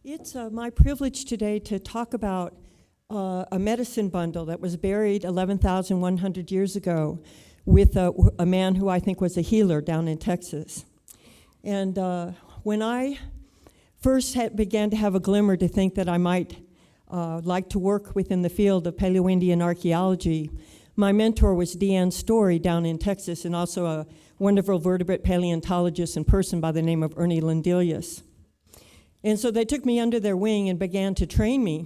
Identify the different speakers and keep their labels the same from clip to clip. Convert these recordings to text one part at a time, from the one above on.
Speaker 1: It's my privilege today to talk about a medicine bundle that was buried 11,100 years ago with a man who I think was a healer down in Texas. And when I first began to have a glimmer to think that I might like to work within the field of Paleo-Indian archaeology, my mentor was Deanne Story down in Texas, and also a wonderful vertebrate paleontologist in person by the name of Ernie Lindelius. And so they took me under their wing and began to train me.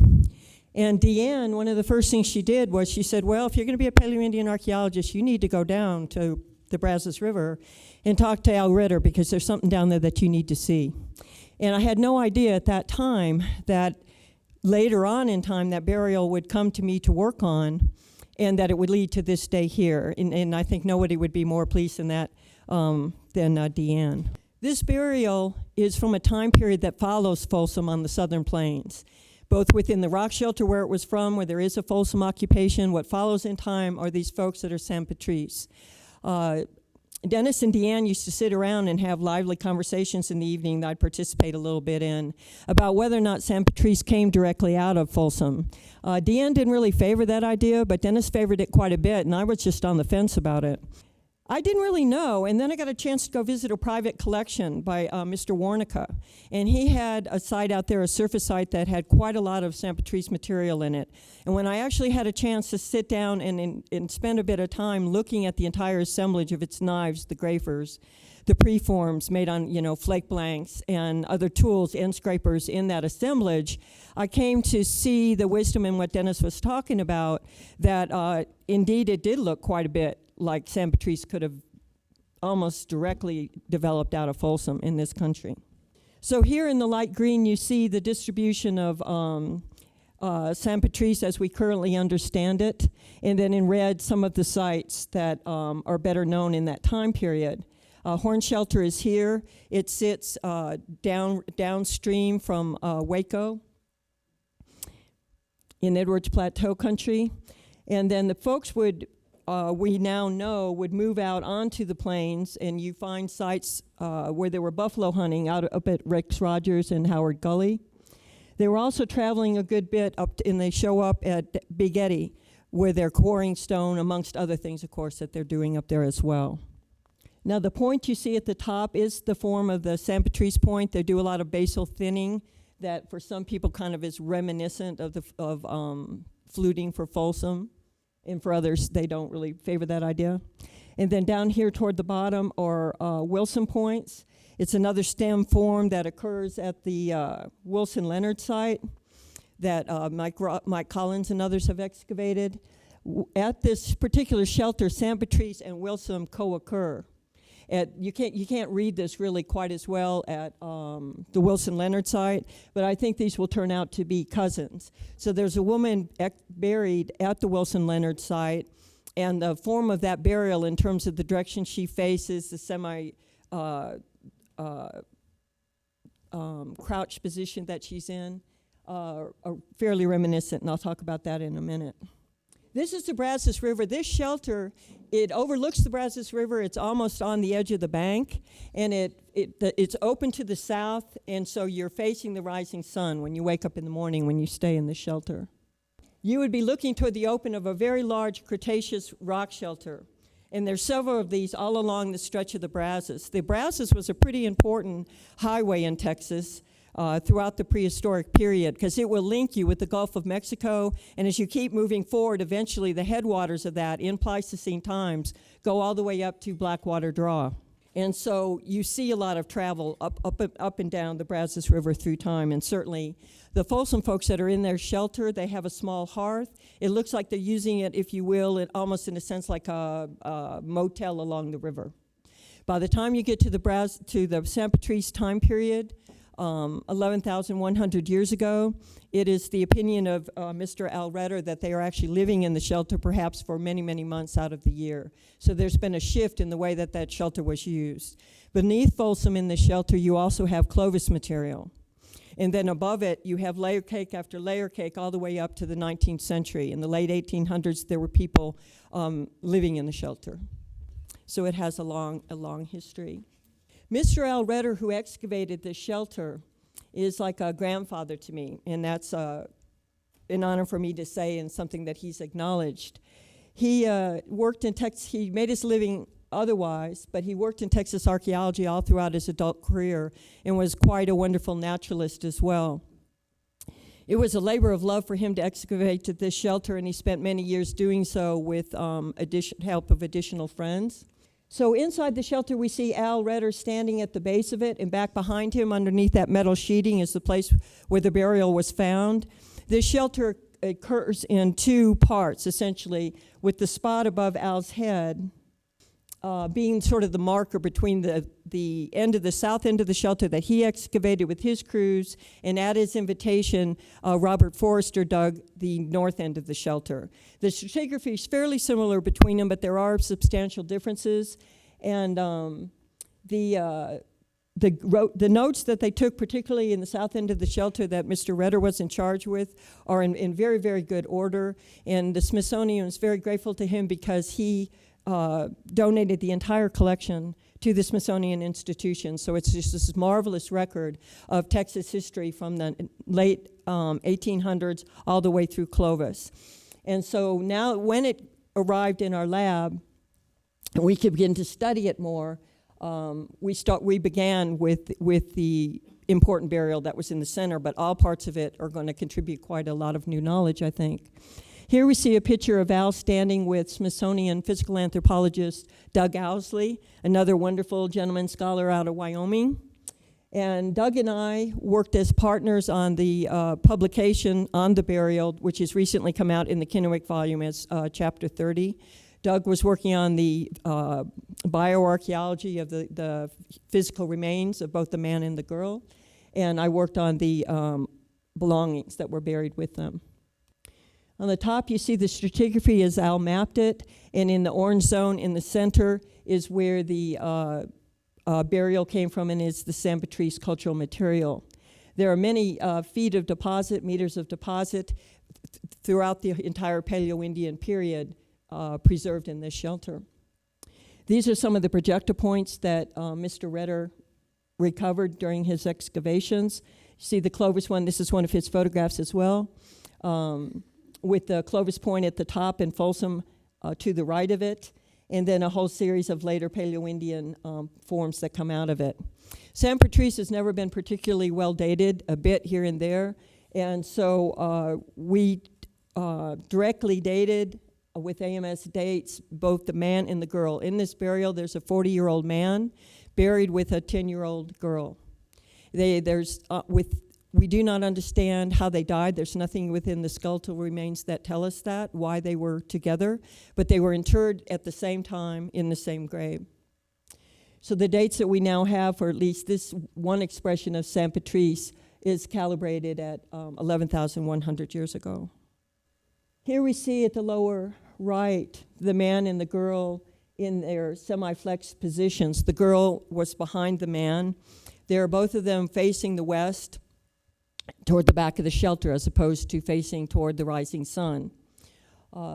Speaker 1: And Deanne, one of the first things she did was she said, well, if you're going to be a Paleo-Indian archaeologist, you need to go down to the Brazos River and talk to Al Ritter, because there's something down there that you need to see. And I had no idea at that time that later on in time that burial would come to me to work on, and that it would lead to this day here. And I think nobody would be more pleased than that than Deanne. This burial is from a time period that follows Folsom on the Southern Plains, both within the rock shelter where it was from, where there is a Folsom occupation. What follows in time are these folks that are San Patrice. Dennis and Deanne used to sit around and have lively conversations in the evening that I'd participate a little bit in about whether or not San Patrice came directly out of Folsom. Deanne didn't really favor that idea, but Dennis favored it quite a bit, and I was just on the fence about it. I didn't really know, and then I got a chance to go visit a private collection by Mr. Warnica, and he had a site out there, a surface site that had quite a lot of San Patrice material in it. And when I actually had a chance to sit down and spend a bit of time looking at the entire assemblage of its knives, the grafers, the preforms made on, flake blanks and other tools, end scrapers in that assemblage, I came to see the wisdom in what Dennis was talking about, that indeed it did look quite a bit like San Patrice could have almost directly developed out of Folsom in this country. So here in the light green, you see the distribution of San Patrice as we currently understand it, and then in red, some of the sites that are better known in that time period. Horn Shelter is here. It sits downstream from Waco in Edwards Plateau country. And then the folks we now know would move out onto the plains, and you find sites where there were buffalo hunting up at Rex Rogers and Howard Gully. They were also traveling a good bit and they show up at Big Eddy, where they're quarrying stone, amongst other things, of course, that they're doing up there as well. Now, the point you see at the top is the form of the San Patrice point. They do a lot of basal thinning that for some people kind of is reminiscent of fluting for Folsom. And for others, they don't really favor that idea. And then down here toward the bottom are Wilson points. It's another stem form that occurs at the Wilson-Leonard site that Mike Collins and others have excavated. At this particular shelter, San Patrice and Wilson co-occur. You can't read this really quite as well at the Wilson-Leonard site, but I think these will turn out to be cousins. So there's a woman buried at the Wilson-Leonard site, and the form of that burial in terms of the direction she faces, the crouched position that she's in, are fairly reminiscent, and I'll talk about that in a minute. This is the Brazos River. This shelter, it overlooks the Brazos River. It's almost on the edge of the bank, and it's open to the south, and so you're facing the rising sun when you wake up in the morning when you stay in the shelter. You would be looking toward the open of a very large Cretaceous rock shelter, and there's several of these all along the stretch of the Brazos. The Brazos was a pretty important highway in Texas throughout the prehistoric period, because it will link you with the Gulf of Mexico, and as you keep moving forward, eventually the headwaters of that in Pleistocene times go all the way up to Blackwater Draw. And so you see a lot of travel up and down the Brazos River through time, and certainly the Folsom folks that are in their shelter, they have a small hearth. It looks like they're using it, if you will, almost in a sense like a motel along the river. By the time you get to the San Patrice time period, 11,100 years ago, it is the opinion of Mr. Al Ritter that they are actually living in the shelter perhaps for many, many months out of the year. So there's been a shift in the way that shelter was used. Beneath Folsom in the shelter, you also have Clovis material. And then above it, you have layer cake after layer cake all the way up to the 19th century. In the late 1800s, there were people living in the shelter. So it has a long history. Mr. Al Ritter, who excavated this shelter, is like a grandfather to me, and that's an honor for me to say and something that he's acknowledged. He worked in Texas. He made his living otherwise, but he worked in Texas archaeology all throughout his adult career and was quite a wonderful naturalist as well. It was a labor of love for him to excavate to this shelter, and he spent many years doing so with help of additional friends. So inside the shelter, we see Al Redder standing at the base of it, and back behind him, underneath that metal sheeting, is the place where the burial was found. This shelter occurs in two parts, essentially, with the spot above Al's head being sort of the marker between the end of the south end of the shelter that he excavated with his crews, and at his invitation, Robert Forrester dug the north end of the shelter. The stratigraphy is fairly similar between them, but there are substantial differences, and the notes that they took, particularly in the south end of the shelter that Mr. Redder was in charge with, are in very, very good order, and the Smithsonian is very grateful to him because he donated the entire collection to the Smithsonian Institution. So it's just this marvelous record of Texas history from the late 1800s all the way through Clovis. And so now when it arrived in our lab, and we could begin to study it more, we began with the important burial that was in the center, but all parts of it are going to contribute quite a lot of new knowledge, I think. Here we see a picture of Al standing with Smithsonian physical anthropologist Doug Owsley, another wonderful gentleman scholar out of Wyoming. And Doug and I worked as partners on the publication on the burial, which has recently come out in the Kennewick volume as chapter 30. Doug was working on the bioarchaeology of the physical remains of both the man and the girl, and I worked on the belongings that were buried with them. On the top, you see the stratigraphy as Al mapped it, and in the orange zone in the center is where the burial came from and is the San Patrice cultural material. There are many feet of deposit, meters of deposit throughout the entire Paleo-Indian period preserved in this shelter. These are some of the projector points that Mr. Redder recovered during his excavations. You see the Clovis one, this is one of his photographs as well, with the Clovis point at the top and Folsom to the right of it, and then a whole series of later Paleo-Indian forms that come out of it. San Patrice has never been particularly well dated, a bit here and there, and so we directly dated with AMS dates both the man and the girl. In this burial, there's a 40-year-old man buried with a 10-year-old girl. We do not understand how they died. There's nothing within the skeletal remains that tell us that, why they were together, but they were interred at the same time in the same grave. So the dates that we now have for at least this one expression of San Patrice is calibrated at 11,100 years ago. Here we see at the lower right the man and the girl in their semi-flexed positions. The girl was behind the man. They are both of them facing the west, toward the back of the shelter, as opposed to facing toward the rising sun.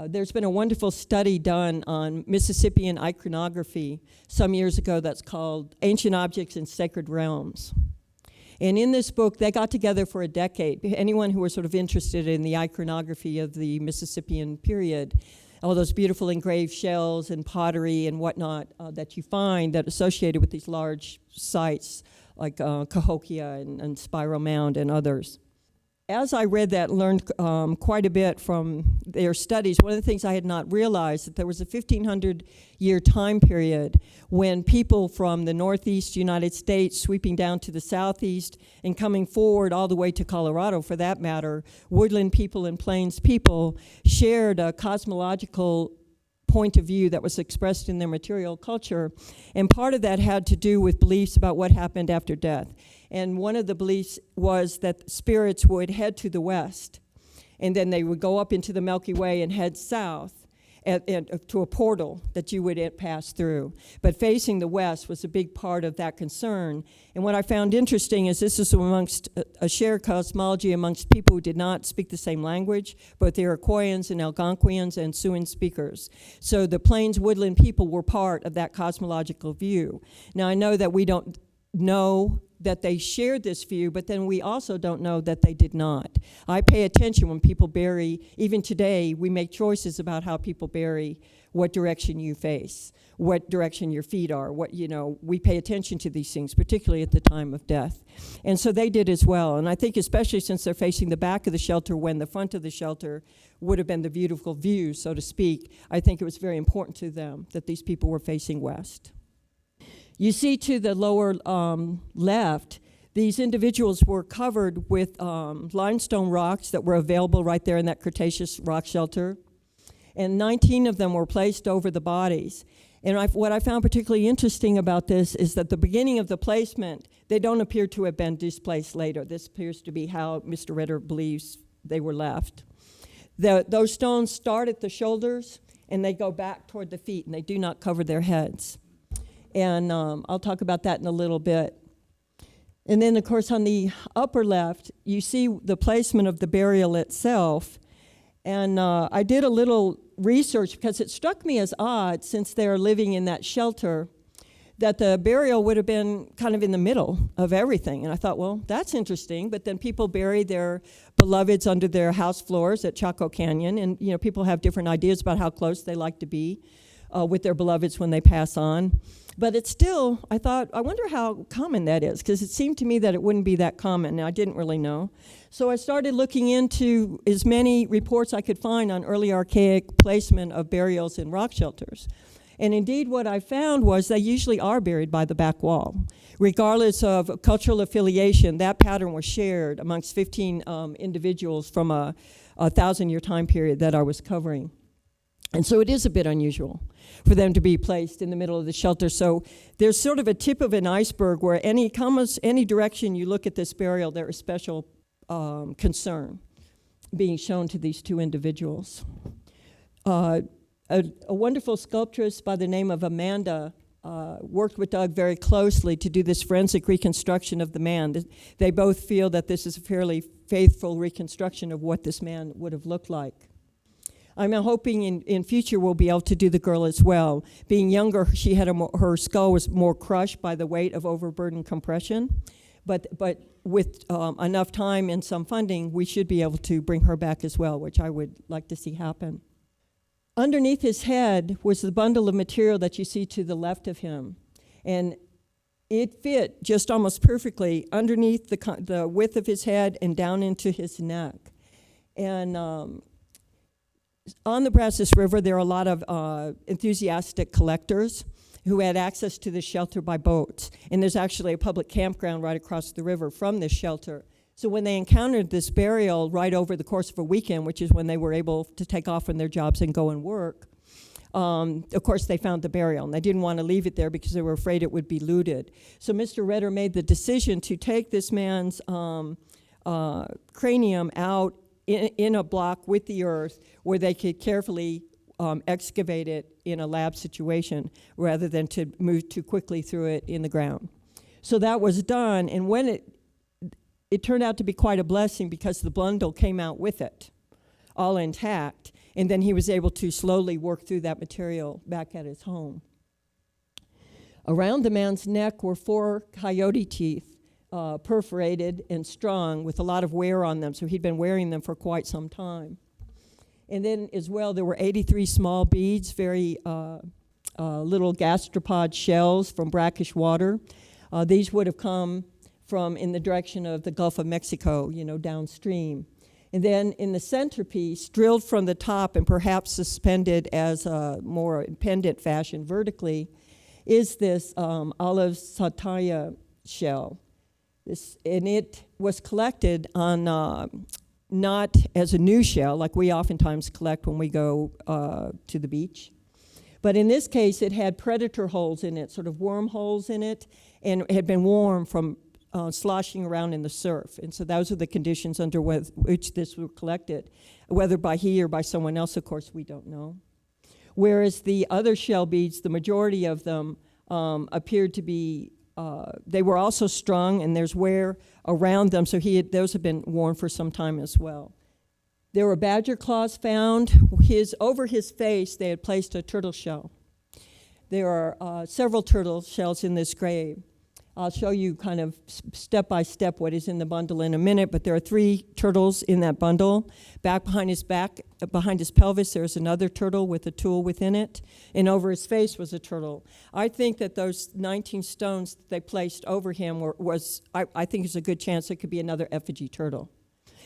Speaker 1: There's been a wonderful study done on Mississippian iconography some years ago that's called Ancient Objects in Sacred Realms. And in this book, they got together for a decade. Anyone who was sort of interested in the iconography of the Mississippian period, all those beautiful engraved shells and pottery and whatnot that you find that associated with these large sites, like Cahokia and Spiral Mound and others. As I read that and learned quite a bit from their studies, one of the things I had not realized that there was a 1,500-year time period when people from the northeast United States sweeping down to the southeast and coming forward all the way to Colorado, for that matter, woodland people and plains people shared a cosmological point of view that was expressed in their material culture, and part of that had to do with beliefs about what happened after death. And one of the beliefs was that spirits would head to the west, and then they would go up into the Milky Way and head south to a portal that you would pass through. But facing the west was a big part of that concern. And what I found interesting is this is amongst a shared cosmology amongst people who did not speak the same language, both the Iroquoians and Algonquians and Siouan speakers. So the plains woodland people were part of that cosmological view. Now I know that we don't know that they shared this view, but then we also don't know that they did not. I pay attention when people bury. Even today, we make choices about how people bury, what direction you face, what direction your feet are, we pay attention to these things, particularly at the time of death. And so they did as well. And I think especially since they're facing the back of the shelter when the front of the shelter would have been the beautiful view, so to speak, I think it was very important to them that these people were facing west. You see to the lower left, these individuals were covered with limestone rocks that were available right there in that Cretaceous rock shelter. And 19 of them were placed over the bodies. And what I found particularly interesting about this is that the beginning of the placement, they don't appear to have been displaced later. This appears to be how Mr. Ritter believes they were left. Those stones start at the shoulders, and they go back toward the feet, and they do not cover their heads. And I'll talk about that in a little bit. And then, of course, on the upper left, you see the placement of the burial itself. And I did a little research because it struck me as odd, since they're living in that shelter, that the burial would have been kind of in the middle of everything. And I thought, well, that's interesting. But then people bury their beloveds under their house floors at Chaco Canyon. And, people have different ideas about how close they like to be with their beloveds when they pass on. But it's still, I thought, I wonder how common that is, because it seemed to me that it wouldn't be that common, and I didn't really know. So I started looking into as many reports I could find on early archaic placement of burials in rock shelters. And indeed, what I found was they usually are buried by the back wall. Regardless of cultural affiliation, that pattern was shared amongst 15 individuals from a 1,000-year time period that I was covering. And so it is a bit unusual for them to be placed in the middle of the shelter. So there's sort of a tip of an iceberg where any direction you look at this burial, there is special concern being shown to these two individuals. A wonderful sculptress by the name of Amanda worked with Doug very closely to do this forensic reconstruction of the man. They both feel that this is a fairly faithful reconstruction of what this man would have looked like. I'm hoping in future we'll be able to do the girl as well. Being younger, she had her skull was more crushed by the weight of overburden compression, but with enough time and some funding, we should be able to bring her back as well, which I would like to see happen. Underneath his head was the bundle of material that you see to the left of him, and it fit just almost perfectly underneath the width of his head and down into his neck. And on the Brazos River, there are a lot of enthusiastic collectors who had access to the shelter by boats. And there's actually a public campground right across the river from this shelter. So when they encountered this burial right over the course of a weekend, which is when they were able to take off from their jobs and go and work, of course they found the burial. And they didn't want to leave it there because they were afraid it would be looted. So Mr. Ritter made the decision to take this man's cranium out in a block with the earth where they could carefully excavate it in a lab situation rather than to move too quickly through it in the ground. So that was done, and when it turned out to be quite a blessing because the bundle came out with it, all intact, and then he was able to slowly work through that material back at his home. Around the man's neck were 4 coyote teeth, perforated and strong with a lot of wear on them, so he'd been wearing them for quite some time. And then as well, there were 83 small beads, very little gastropod shells from brackish water. These would have come from in the direction of the Gulf of Mexico, downstream. And then in the centerpiece, drilled from the top and perhaps suspended as a more pendant fashion vertically, is this olive sataya shell. And it was collected on not as a new shell like we oftentimes collect when we go to the beach, but in this case it had predator holes in it, sort of wormholes in it, and it had been worn from sloshing around in the surf. And so those are the conditions under which this was collected. Whether by he or by someone else, of course, we don't know. Whereas the other shell beads, the majority of them appeared to be they were also strung, and there's wear around them, so those have been worn for some time as well. There were badger claws found. Over his face, they had placed a turtle shell. There are several turtle shells in this grave. I'll show you kind of step by step what is in the bundle in a minute, but there are 3 turtles in that bundle. Behind his pelvis, there's another turtle with a tool within it, and over his face was a turtle. I think that those 19 stones that they placed over him I think there's a good chance it could be another effigy turtle.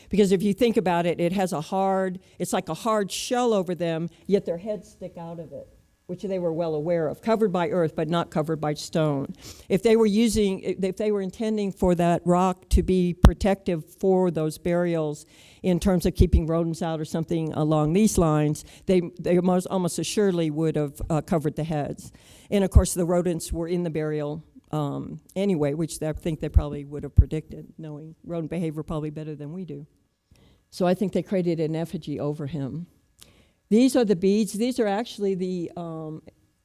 Speaker 1: Because if you think about it, it's like a hard shell over them, yet their heads stick out of it, which they were well aware of, covered by earth but not covered by stone. If they were intending for that rock to be protective for those burials in terms of keeping rodents out or something along these lines, they almost assuredly would have covered the heads. And of course the rodents were in the burial anyway, which I think they probably would have predicted, knowing rodent behavior probably better than we do. So I think they created an effigy over him. These are the beads. These are actually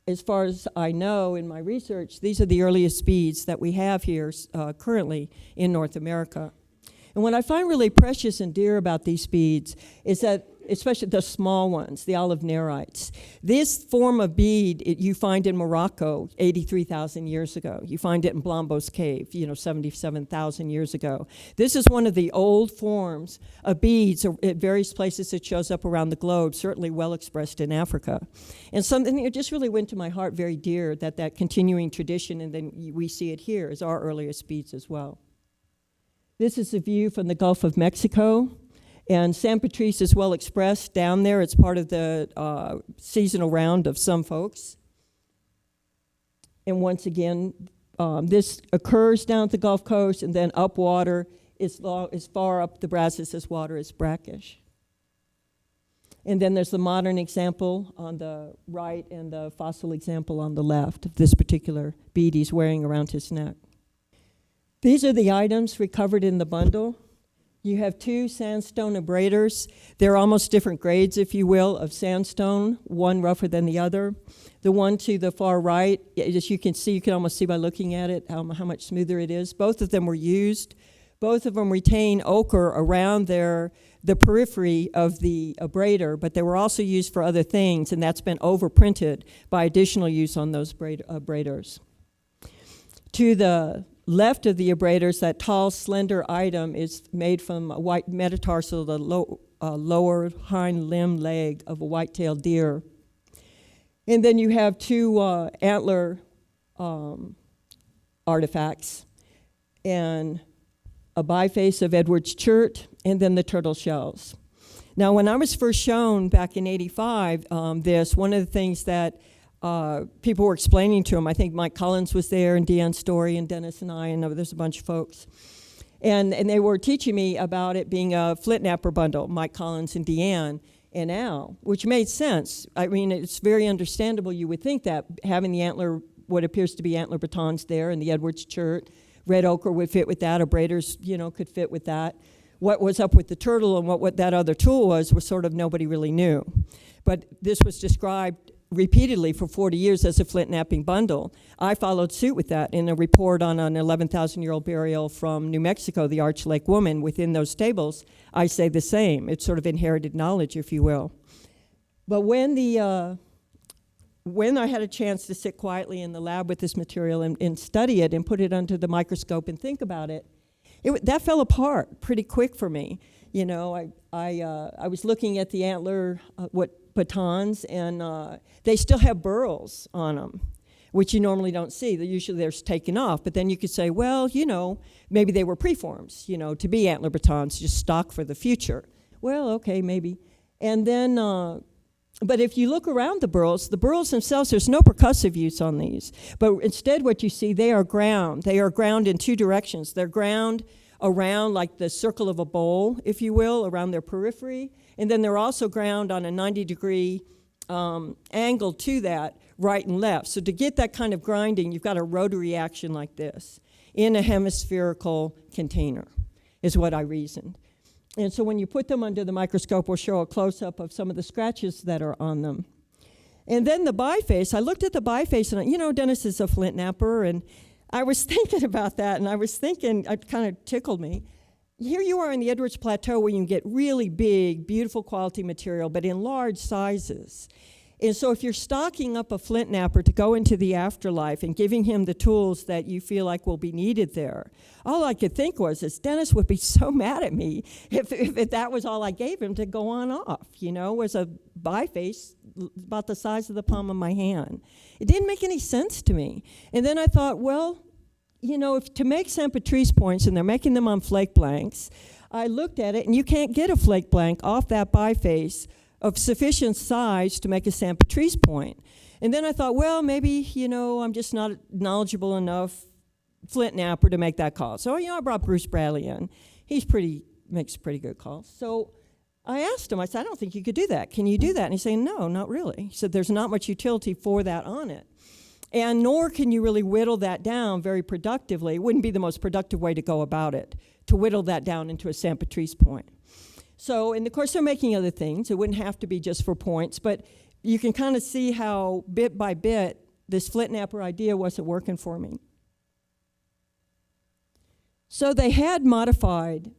Speaker 1: as far as I know in my research, these are the earliest beads that we have here currently in North America. And what I find really precious and dear about these beads is that, especially the small ones, the olive nerites, this form of bead you find in Morocco 83,000 years ago. You find it in Blombos Cave, 77,000 years ago. This is one of the old forms of beads at various places. It shows up around the globe, certainly well expressed in Africa. And something that just really went to my heart very dear, that continuing tradition, and then we see it here as our earliest beads as well. This is a view from the Gulf of Mexico. And San Patrice is well expressed down there. It's part of the seasonal round of some folks. And once again, this occurs down at the Gulf Coast, and then upwater, as far up the Brazos as water is brackish. And then there's the modern example on the right and the fossil example on the left of this particular bead he's wearing around his neck. These are the items recovered in the bundle. You have 2 sandstone abraders. They're almost different grades, if you will, of sandstone, one rougher than the other. The one to the far right, as you can see, you can almost see by looking at it how much smoother it is. Both of them were used. Both of them retain ochre around the periphery of the abrader, but they were also used for other things, and that's been overprinted by additional use on those abraders. To the left of the abraders, that tall, slender item is made from a white metatarsal, the lower hind limb leg of a white-tailed deer. And then you have 2 antler artifacts, and a biface of Edward's chert, and then the turtle shells. Now, when I was first shown back in '85 one of the things that people were explaining to him, I think Mike Collins was there, and Deanne Story, and Dennis and I, and there's a bunch of folks. And they were teaching me about it being a flintnapper bundle, Mike Collins and Deanne and Al, which made sense. I mean, it's very understandable. You would think that having the what appears to be antler batons there, and the Edwards chert, red ochre would fit with that, abraders, could fit with that. What was up with the turtle and what that other tool was sort of nobody really knew. But this was described repeatedly for 40 years as a flint napping bundle. I followed suit with that in a report on an 11,000-year-old burial from New Mexico, the Arch Lake woman. Within those tables, I say the same. It's sort of inherited knowledge, if you will. But when I had a chance to sit quietly in the lab with this material and study it and put it under the microscope and think about it, that fell apart pretty quick for me. I was looking at the antler, batons, and they still have burls on them, which you normally don't see. Usually they're taken off, but then you could say, well, maybe they were preforms, to be antler batons, just stock for the future. Well, okay, maybe. And then, but if you look around the burls themselves, there's no percussive use on these. But instead what you see, they are ground. They are ground in 2 directions. They're ground around like the circle of a bowl, if you will, around their periphery. And then they're also ground on a 90-degree angle to that, right and left. So to get that kind of grinding, you've got a rotary action like this in a hemispherical container, is what I reasoned. And so when you put them under the microscope, we'll show a close-up of some of the scratches that are on them. And then the biface, I looked at the biface, and Dennis is a flint napper, and I was thinking about that, and it kind of tickled me. Here you are in the Edwards Plateau where you can get really big, beautiful quality material, but in large sizes. And so if you're stocking up a flint knapper to go into the afterlife and giving him the tools that you feel like will be needed there, all I could think was this Dennis would be so mad at me if that was all I gave him to go on off, was a biface about the size of the palm of my hand. It didn't make any sense to me. And then I thought, well, if to make St. Patrice points, and they're making them on flake blanks, I looked at it, and you can't get a flake blank off that biface of sufficient size to make a St. Patrice point. And then I thought, well, maybe, I'm just not knowledgeable enough flint knapper to make that call. So, I brought Bruce Bradley in. Makes pretty good calls. So I asked him, I said, I don't think you could do that. Can you do that? And he's saying, no, not really. He said, there's not much utility for that on it. And nor can you really whittle that down very productively. It wouldn't be the most productive way to go about it, to whittle that down into a St. Patrice point. So, and of course, they're making other things. It wouldn't have to be just for points, but you can kind of see how, bit by bit, this flint knapper idea wasn't working for me. So they had modified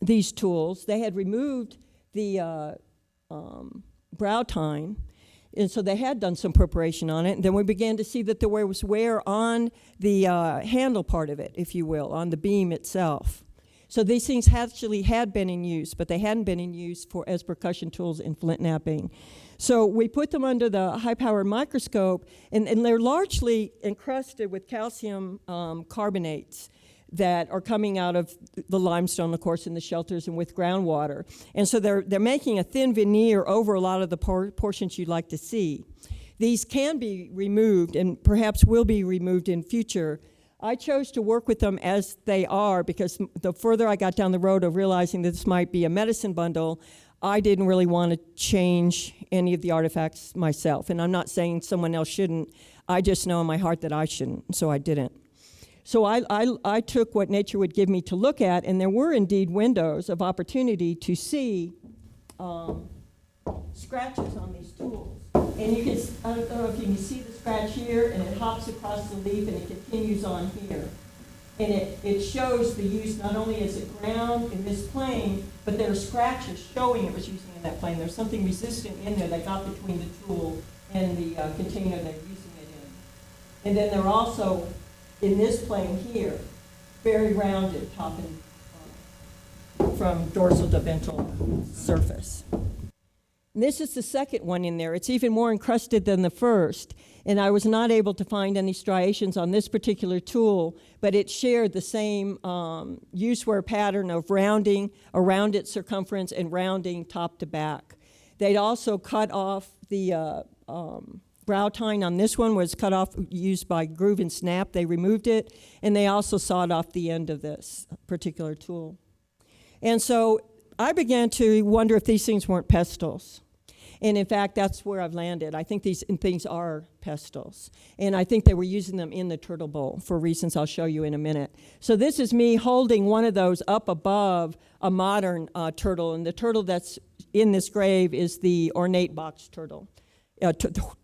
Speaker 1: these tools. They had removed the brow tine, and so they had done some preparation on it. And then we began to see that there was wear on the handle part of it, if you will, on the beam itself. So these things actually had been in use, but they hadn't been in use as percussion tools in flint knapping. So we put them under the high-powered microscope, and they're largely encrusted with calcium carbonates that are coming out of the limestone, of course, in the shelters and with groundwater. And so they're making a thin veneer over a lot of the portions you'd like to see. These can be removed and perhaps will be removed in future. I chose to work with them as they are because the further I got down the road of realizing that this might be a medicine bundle, I didn't really want to change any of the artifacts myself. And I'm not saying someone else shouldn't. I just know in my heart that I shouldn't, so I didn't. So I took what nature would give me to look at, and there were indeed windows of opportunity to see scratches on these tools. And you can, I don't know if you can see the scratch here, and it hops across the leaf and it continues on here. And it shows the use not only as it ground in this plane, but there are scratches showing it was using in that plane. There's something resistant in there that got between the tool and the container they're using it in. And then they're also, in this plane here, very rounded, top and from dorsal to ventral surface. And this is the second one in there. It's even more encrusted than the first, and I was not able to find any striations on this particular tool, but it shared the same use-wear pattern of rounding around its circumference and rounding top to back. They'd also cut off the brow tine on this one was cut off, used by groove and snap. They removed it, and they also sawed off the end of this particular tool. And so I began to wonder if these things weren't pestles. And in fact, that's where I've landed. I think these things are pestles. And I think they were using them in the turtle bowl for reasons I'll show you in a minute. So this is me holding one of those up above a modern turtle. And the turtle that's in this grave is the ornate box turtle.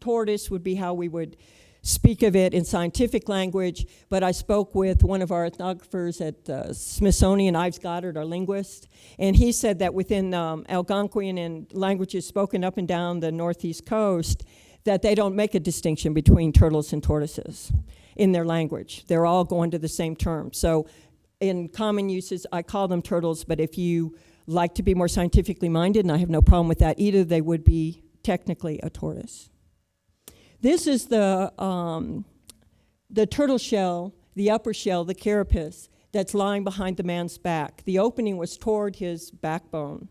Speaker 1: Tortoise would be how we would speak of it in scientific language, but I spoke with one of our ethnographers at Smithsonian, Ives Goddard, our linguist, and he said that within Algonquian and languages spoken up and down the northeast coast, that they don't make a distinction between turtles and tortoises in their language. They're all going to the same term. So in common uses, I call them turtles, but if you like to be more scientifically minded, and I have no problem with that either, they would be technically a tortoise. This is the turtle shell, the upper shell, the carapace, that's lying behind the man's back. The opening was toward his backbone.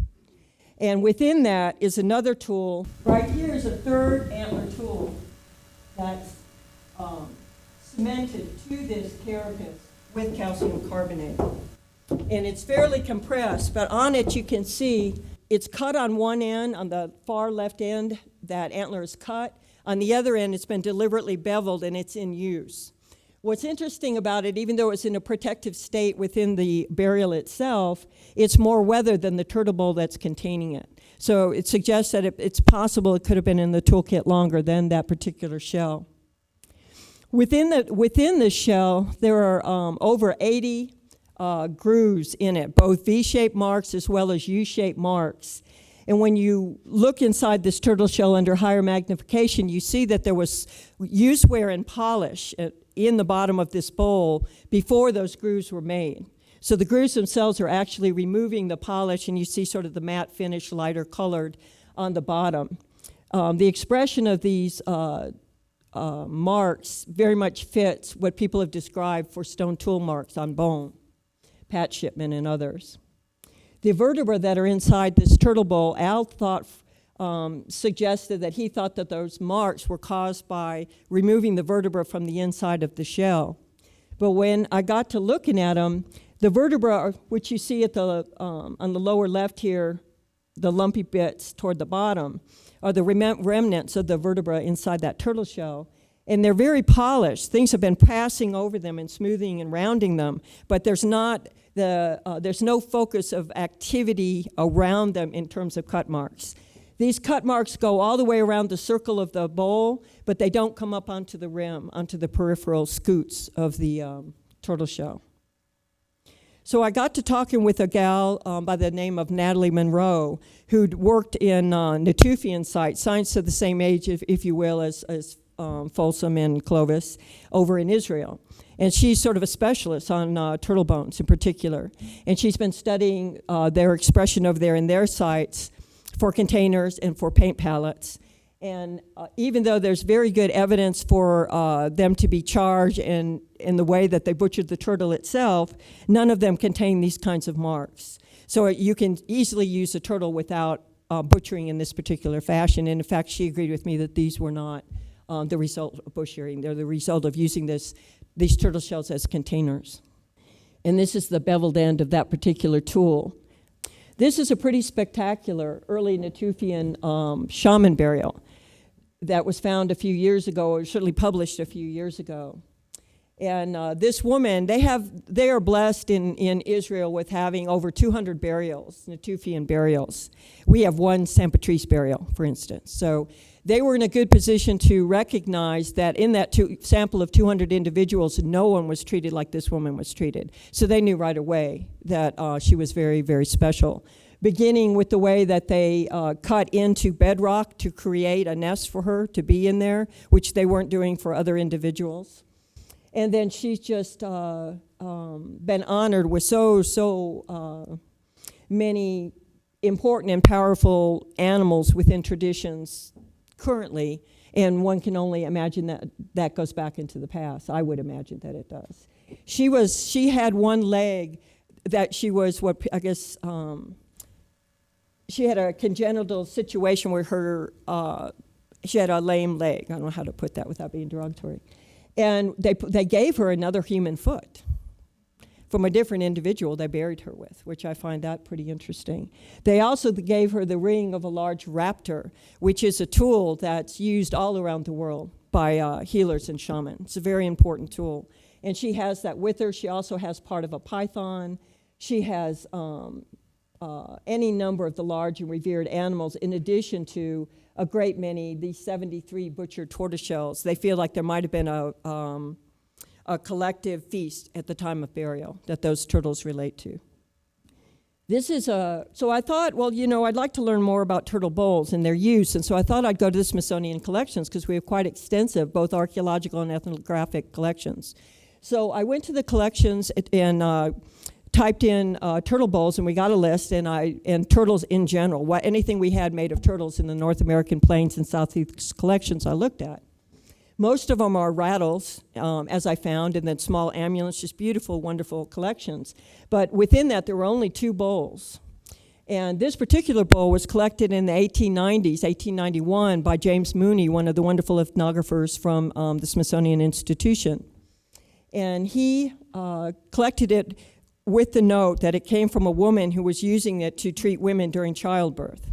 Speaker 1: And within that is another tool. Right here is a third antler tool that's cemented to this carapace with calcium carbonate. And it's fairly compressed, but on it you can see it's cut on one end, on the far left end, that antler is cut. On the other end, it's been deliberately beveled and it's in use. What's interesting about it, even though it's in a protective state within the burial itself, it's more weathered than the turtle bowl that's containing it. So it suggests that it's possible it could have been in the toolkit longer than that particular shell. Within the shell, there are over 80 grooves in it, both V-shaped marks as well as U-shaped marks. And when you look inside this turtle shell under higher magnification, you see that there was use wear and polish in the bottom of this bowl before those grooves were made. So the grooves themselves are actually removing the polish, and you see sort of the matte finish, lighter colored on the bottom. The expression of these marks very much fits what people have described for stone tool marks on bone, Pat Shipman and others. The vertebrae that are inside this turtle bowl, Al suggested that he thought that those marks were caused by removing the vertebra from the inside of the shell. But when I got to looking at them, the vertebra, which you see at the on the lower left here, the lumpy bits toward the bottom, are the remnants of the vertebra inside that turtle shell. And they're very polished. Things have been passing over them and smoothing and rounding them, but there's no focus of activity around them in terms of cut marks. These cut marks go all the way around the circle of the bowl, but they don't come up onto the rim, onto the peripheral scutes of the turtle shell. So I got to talking with a gal by the name of Natalie Monroe, who'd worked in Natufian sites, science of the same age, if you will, as Folsom and Clovis, over in Israel. And she's sort of a specialist on turtle bones in particular. And she's been studying their expression over there in their sites for containers and for paint palettes. And even though there's very good evidence for them to be charged in the way that they butchered the turtle itself, none of them contain these kinds of marks. So you can easily use a turtle without butchering in this particular fashion. And in fact, she agreed with me that these were not the result of butchering. They're the result of using these turtle shells as containers. And this is the beveled end of that particular tool. This is a pretty spectacular early Natufian shaman burial that was found a few years ago, or certainly published a few years ago. And this woman, they are blessed in Israel with having over 200 burials, Natufian burials. We have one San Patrice burial, for instance. So they were in a good position to recognize that in that sample of 200 individuals, no one was treated like this woman was treated. So they knew right away that she was very, very special, beginning with the way that they cut into bedrock to create a nest for her to be in there, which they weren't doing for other individuals. And then she's just been honored with so many important and powerful animals within traditions currently, and one can only imagine that goes back into the past. I would imagine that it does. She had one leg that she was she had a congenital situation where she had a lame leg. I don't know how to put that without being derogatory. And they gave her another human foot from a different individual they buried her with, which I find that pretty interesting. They also gave her the ring of a large raptor, which is a tool that's used all around the world by healers and shamans. It's a very important tool. And she has that with her. She also has part of a python. She has any number of the large and revered animals, in addition to a great many, these 73 butchered tortoiseshells. They feel like there might have been a collective feast at the time of burial that those turtles relate to. So I thought, well, I'd like to learn more about turtle bowls and their use, and so I thought I'd go to the Smithsonian collections because we have quite extensive, both archaeological and ethnographic collections. So I went to the collections and typed in turtle bowls, and we got a list, and turtles in general. Anything we had made of turtles in the North American Plains and Southeast collections I looked at. Most of them are rattles, as I found, and then small amulets, just beautiful, wonderful collections. But within that, there were only 2 bowls. And this particular bowl was collected in the 1890s, 1891, by James Mooney, one of the wonderful ethnographers from the Smithsonian Institution. And he collected it with the note that it came from a woman who was using it to treat women during childbirth.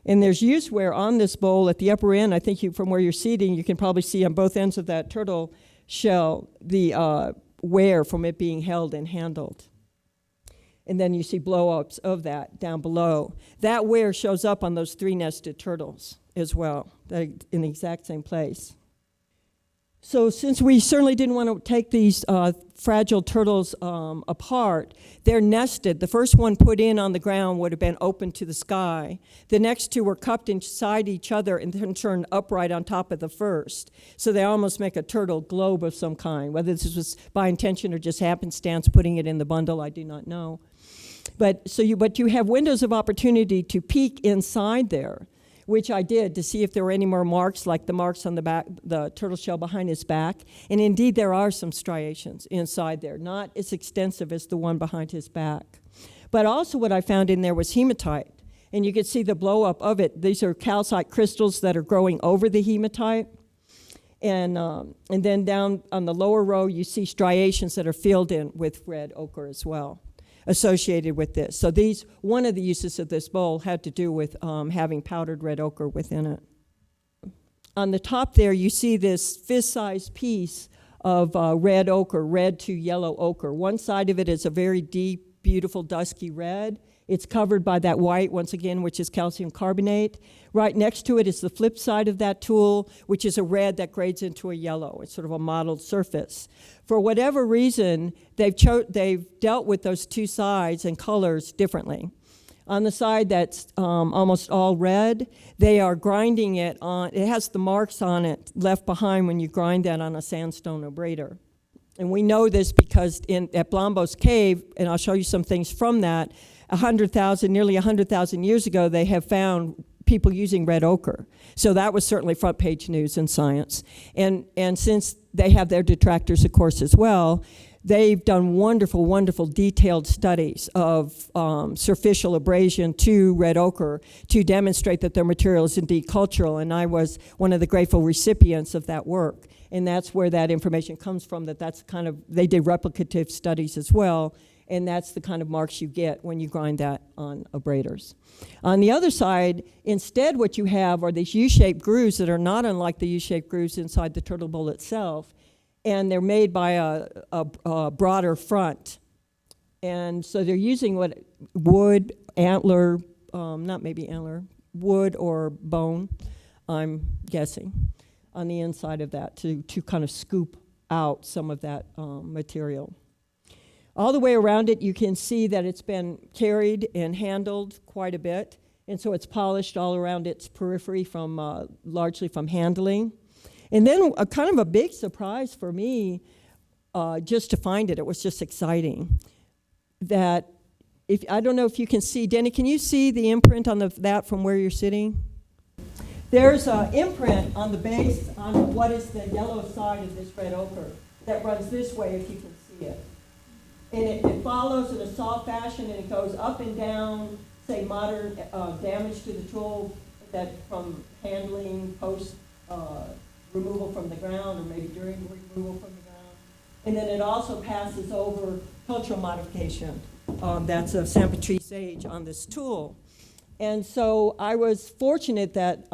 Speaker 1: And there's use wear on this bowl at the upper end. I think from where you're seating, you can probably see on both ends of that turtle shell the wear from it being held and handled. And then you see blow-ups of that down below. That wear shows up on those 3 nested turtles as well, in the exact same place. So since we certainly didn't want to take these fragile turtles apart, they're nested. The first one put in on the ground would have been open to the sky. The next two were cupped inside each other and then turned upright on top of the first. So they almost make a turtle globe of some kind. Whether this was by intention or just happenstance putting it in the bundle, I do not know. But you have windows of opportunity to peek inside there, which I did to see if there were any more marks, like the marks on the back, the turtle shell behind his back. And indeed, there are some striations inside there, not as extensive as the one behind his back. But also what I found in there was hematite. And you can see the blow up of it. These are calcite crystals that are growing over the hematite. And then down on the lower row, you see striations that are filled in with red ochre as well, associated with this. So one of the uses of this bowl had to do with having powdered red ochre within it. On the top there, you see this fist-sized piece of red ochre, red to yellow ochre. One side of it is a very deep, beautiful, dusky red. It's covered by that white, once again, which is calcium carbonate. Right next to it is the flip side of that tool, which is a red that grades into a yellow. It's sort of a mottled surface. For whatever reason, they've dealt with those two sides and colors differently. On the side that's almost all red, they are grinding it on, it has the marks on it left behind when you grind that on a sandstone abrader. And we know this because at Blombo's cave, and I'll show you some things from that, nearly 100,000 years ago, they have found people using red ochre. So that was certainly front page news in Science. And since they have their detractors, of course, as well, they've done wonderful, wonderful detailed studies of surficial abrasion to red ochre to demonstrate that their material is indeed cultural. And I was one of the grateful recipients of that work. And that's where that information comes from, they did replicative studies as well. And that's the kind of marks you get when you grind that on abraders. On the other side, instead what you have are these U-shaped grooves that are not unlike the U-shaped grooves inside the turtle bowl itself. And they're made by a broader front. And so they're using wood, antler, wood or bone, I'm guessing, on the inside of that to kind of scoop out some of that material. All the way around it, you can see that it's been carried and handled quite a bit. And so it's polished all around its periphery largely from handling. And then a kind of a big surprise for me, just to find it was just exciting. That, I don't know if you can see, Denny, can you see the imprint on that from where you're sitting? There's an imprint on the base on what is the yellow side of this red ochre that runs this way, if you can see it. And it follows in a soft fashion, and it goes up and down, say, modern damage to the tool that from handling, post removal from the ground, or maybe during removal from the ground. And then it also passes over cultural modification. That's a San Patrice age on this tool. And so I was fortunate that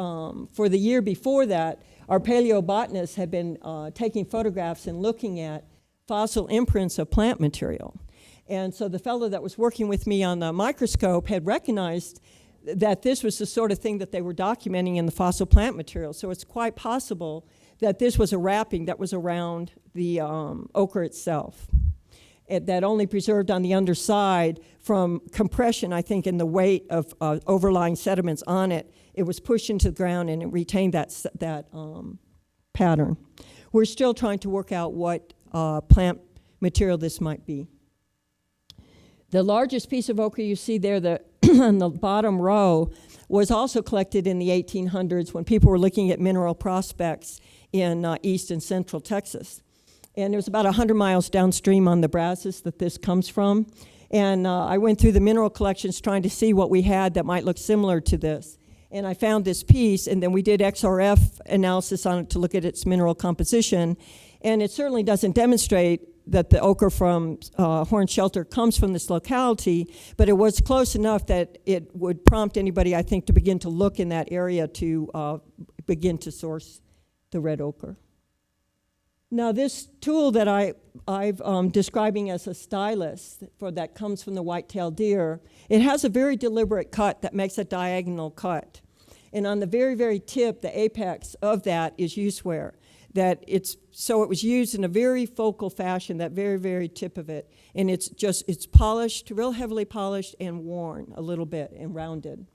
Speaker 1: for the year before that, our paleobotanists had been taking photographs and looking at fossil imprints of plant material. And so the fellow that was working with me on the microscope had recognized that this was the sort of thing that they were documenting in the fossil plant material. So it's quite possible that this was a wrapping that was around the ochre itself, that only preserved on the underside from compression, I think, in the weight of overlying sediments on it. It was pushed into the ground and it retained that pattern. We're still trying to work out what plant material this might be. The largest piece of ochre you see there, on the bottom row, was also collected in the 1800s when people were looking at mineral prospects in east and central Texas. And it was about 100 miles downstream on the Brazos that this comes from. And I went through the mineral collections trying to see what we had that might look similar to this. And I found this piece, and then we did XRF analysis on it to look at its mineral composition. And it certainly doesn't demonstrate that the ochre from Horn Shelter comes from this locality, but it was close enough that it would prompt anybody, I think, to begin to look in that area to begin to source the red ochre. Now, this tool that I'm describing as a stylus that comes from the white-tailed deer, it has a very deliberate cut that makes a diagonal cut. And on the very, very tip, the apex of that is use wear. that it was used in a very focal fashion, that very, very tip of it. And it's polished, real heavily polished and worn a little bit and rounded.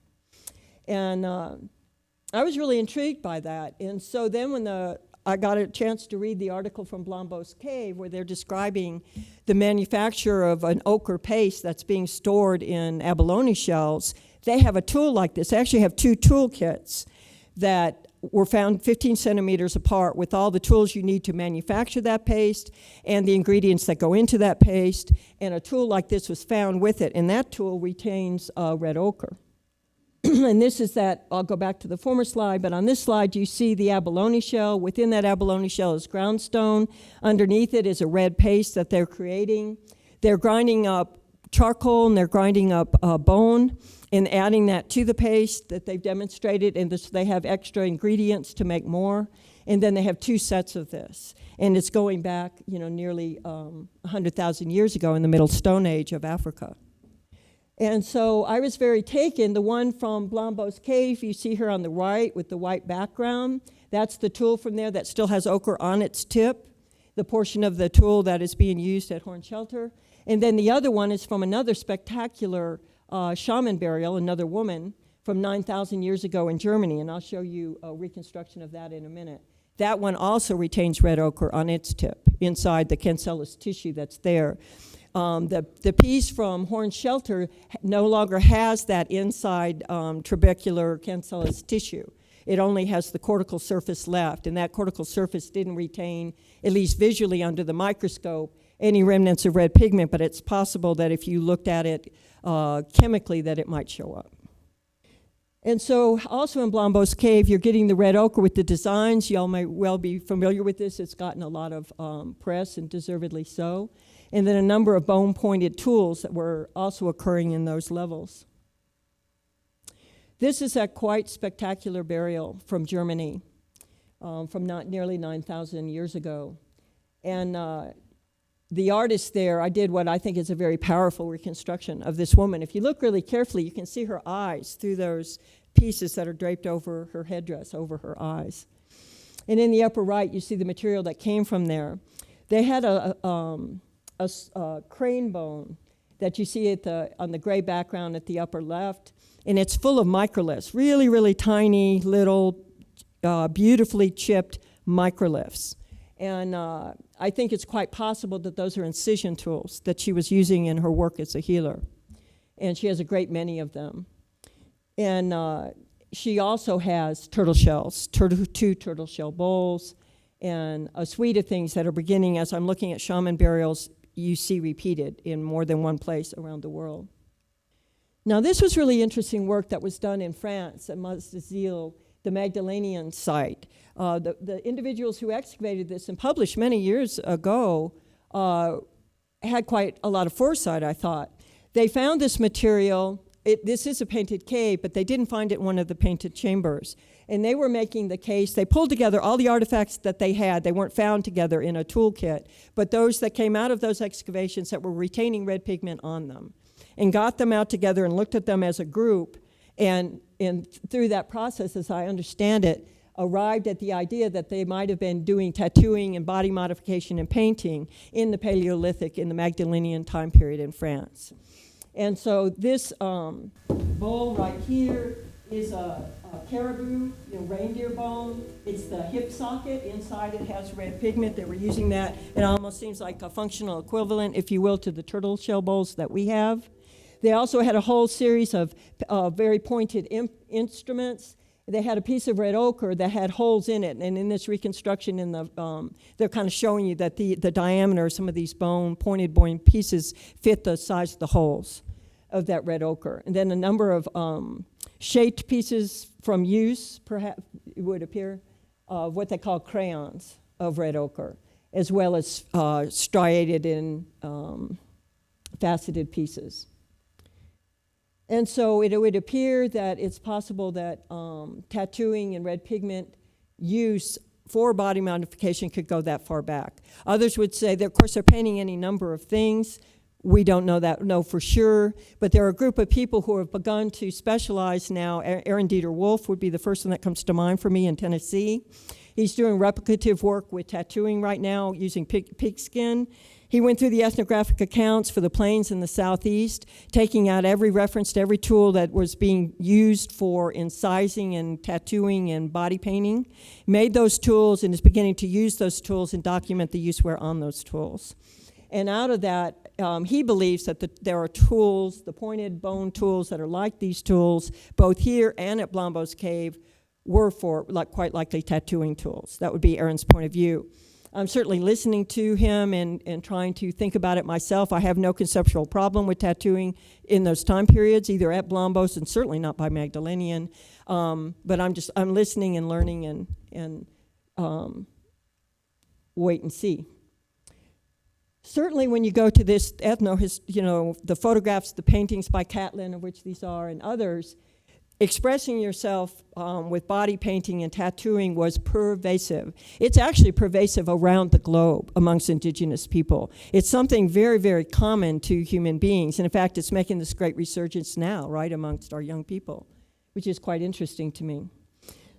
Speaker 1: And I was really intrigued by that. And so then when I got a chance to read the article from Blombos Cave where they're describing the manufacture of an ochre paste that's being stored in abalone shells, they have a tool like this. They actually have 2 tool kits that were found 15 centimeters apart with all the tools you need to manufacture that paste and the ingredients that go into that paste. And a tool like this was found with it, and that tool retains red ochre. And this is that, I'll go back to the former slide, but on this slide you see the abalone shell. Within that abalone shell is groundstone. Underneath it is a red paste that they're creating. They're grinding up charcoal and they're grinding up bone and adding that to the paste that they've demonstrated, and they have extra ingredients to make more. And then they have 2 sets of this. And it's going back, nearly 100,000 years ago in the Middle Stone Age of Africa. And so I was very taken. The one from Blombos Cave, you see her on the right with the white background. That's the tool from there that still has ochre on its tip, the portion of the tool that is being used at Horn Shelter. And then the other one is from another spectacular shaman burial, another woman, from 9,000 years ago in Germany. And I'll show you a reconstruction of that in a minute. That one also retains red ochre on its tip inside the cancellous tissue that's there. The piece from Horn Shelter no longer has that inside trabecular cancellous tissue. It only has the cortical surface left, and that cortical surface didn't retain, at least visually under the microscope, any remnants of red pigment, but it's possible that if you looked at it chemically that it might show up. And so also in Blombos Cave, you're getting the red ochre with the designs. Y'all may well be familiar with this. It's gotten a lot of press, and deservedly so. And then a number of bone-pointed tools that were also occurring in those levels. This is a quite spectacular burial from Germany from nearly 9,000 years ago. And the artist there, I did what I think is a very powerful reconstruction of this woman. If you look really carefully, you can see her eyes through those pieces that are draped over her headdress, over her eyes. And in the upper right, you see the material that came from there. They had a crane bone that you see on the gray background at the upper left, and it's full of microliths, really, really tiny, little, beautifully chipped microliths. And I think it's quite possible that those are incision tools that she was using in her work as a healer. And she has a great many of them. And she also has turtle shells, 2 turtle shell bowls, and a suite of things that are beginning, as I'm looking at shaman burials, you see repeated in more than one place around the world. Now, this was really interesting work that was done in France at Mazdazil, the Magdalenian site. The individuals who excavated this and published many years ago had quite a lot of foresight, I thought. They found this material. This is a painted cave, but they didn't find it in one of the painted chambers. And they were making the case. They pulled together all the artifacts that they had. They weren't found together in a toolkit, but those that came out of those excavations that were retaining red pigment on them, and got them out together and looked at them as a group, and through that process, as I understand it, arrived at the idea that they might have been doing tattooing and body modification and painting in the Paleolithic, in the Magdalenian time period in France. And so this bowl right here is a caribou, reindeer bone. It's the hip socket. Inside it has red pigment. They were using that. It almost seems like a functional equivalent, if you will, to the turtle shell bowls that we have. They also had a whole series of very pointed instruments. They had a piece of red ochre that had holes in it, and in this reconstruction, they're kind of showing you that the diameter of some of these pointed bone pieces fit the size of the holes of that red ochre. And then a number of shaped pieces from use, perhaps it would appear, of what they call crayons of red ochre, as well as striated in faceted pieces. And so it would appear that it's possible that tattooing and red pigment use for body modification could go that far back. Others would say that, of course, they're painting any number of things. We don't know for sure, but there are a group of people who have begun to specialize now. Aaron Dieter Wolf would be the first one that comes to mind for me in Tennessee. He's doing replicative work with tattooing right now using pig skin. He went through the ethnographic accounts for the plains in the southeast, taking out every reference to every tool that was being used for incising and tattooing and body painting, made those tools and is beginning to use those tools and document the use wear on those tools. And out of that, he believes that there are tools, the pointed bone tools that are like these tools, both here and at Blombo's cave, were for quite likely tattooing tools. That would be Aaron's point of view. I'm certainly listening to him and trying to think about it myself. I have no conceptual problem with tattooing in those time periods, either at Blombos and certainly not by Magdalenian. But I'm listening and learning and wait and see. Certainly when you go to this the photographs, the paintings by Catlin, of which these are, and others, expressing yourself with body painting and tattooing was pervasive. It's actually pervasive around the globe amongst indigenous people. It's something very, very common to human beings. And in fact, it's making this great resurgence now, right, amongst our young people, which is quite interesting to me.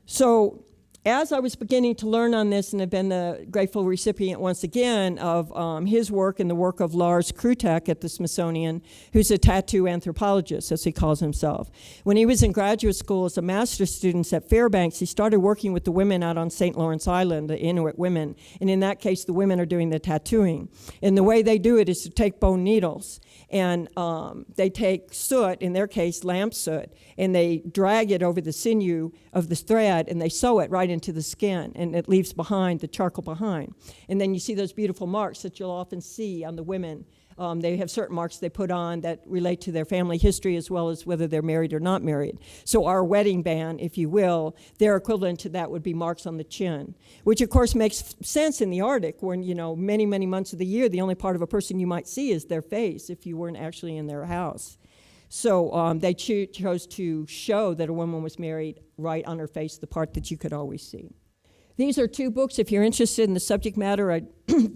Speaker 1: So as I was beginning to learn on this and have been the grateful recipient once again of his work and the work of Lars Krutek at the Smithsonian, who's a tattoo anthropologist, as he calls himself. When he was in graduate school as a master's student at Fairbanks, he started working with the women out on St. Lawrence Island, the Inuit women. And in that case, the women are doing the tattooing. And the way they do it is to take bone needles. And they take soot, in their case, lamp soot, and they drag it over the sinew of the thread, and they sew it right into the skin, and it leaves behind the charcoal behind. And then you see those beautiful marks that you'll often see on the women. They have certain marks they put on that relate to their family history as well as whether they're married or not married. So our wedding band, if you will, their equivalent to that would be marks on the chin, which of course makes sense in the Arctic when, many, many months of the year, the only part of a person you might see is their face if you weren't actually in their house. So they chose to show that a woman was married right on her face, the part that you could always see. These are two books. If you're interested in the subject matter, I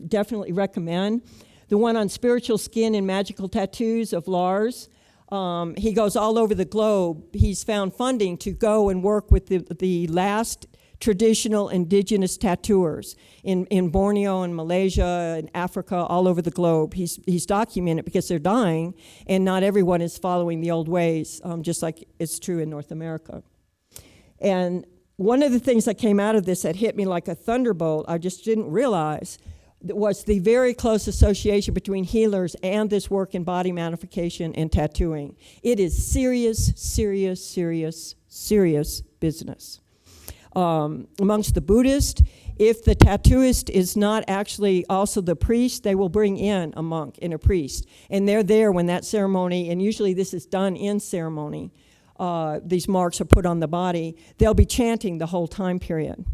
Speaker 1: definitely recommend. The one on spiritual skin and magical tattoos of Lars. He goes all over the globe. He's found funding to go and work with the last traditional indigenous tattooers in Borneo and Malaysia and Africa, all over the globe. He's documented because they're dying, and not everyone is following the old ways, just like it's true in North America. And one of the things that came out of this that hit me like a thunderbolt, I just didn't realize, was the very close association between healers and this work in body magnification and tattooing. It is serious, serious, serious, serious business. Amongst the Buddhists, if the tattooist is not actually also the priest, they will bring in a monk and a priest. And they're there when that ceremony, and usually this is done in ceremony, these marks are put on the body, they'll be chanting the whole time period.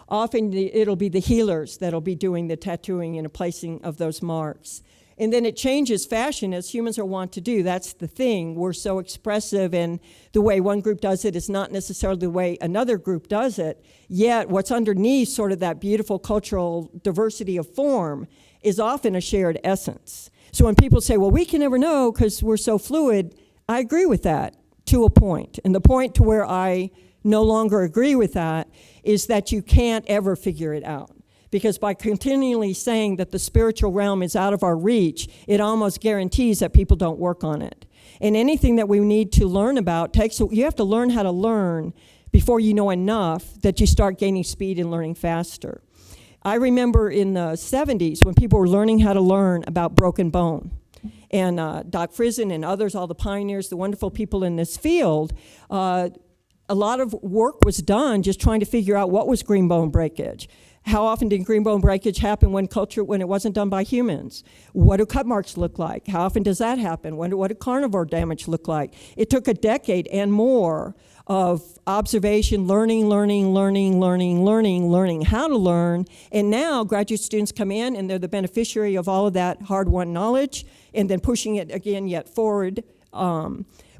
Speaker 1: Often it'll be the healers that'll be doing the tattooing and the placing of those marks. And then it changes fashion as humans are wont to do. That's the thing. We're so expressive, and the way one group does it is not necessarily the way another group does it. Yet what's underneath sort of that beautiful cultural diversity of form is often a shared essence. So when people say, well, we can never know because we're so fluid, I agree with that to a point. And the point to where I no longer agree with that is that you can't ever figure it out. Because by continually saying that the spiritual realm is out of our reach, it almost guarantees that people don't work on it. And anything that we need to learn about you have to learn how to learn before you know enough that you start gaining speed and learning faster. I remember in the 70s when people were learning how to learn about broken bone. And Doc Friesen and others, all the pioneers, the wonderful people in this field, a lot of work was done just trying to figure out what was green bone breakage. How often did green bone breakage happen when it wasn't done by humans? What do cut marks look like? How often does that happen? What do carnivore damage look like? It took a decade and more of observation, learning how to learn. And now graduate students come in and they're the beneficiary of all of that hard-won knowledge and then pushing it again yet forward.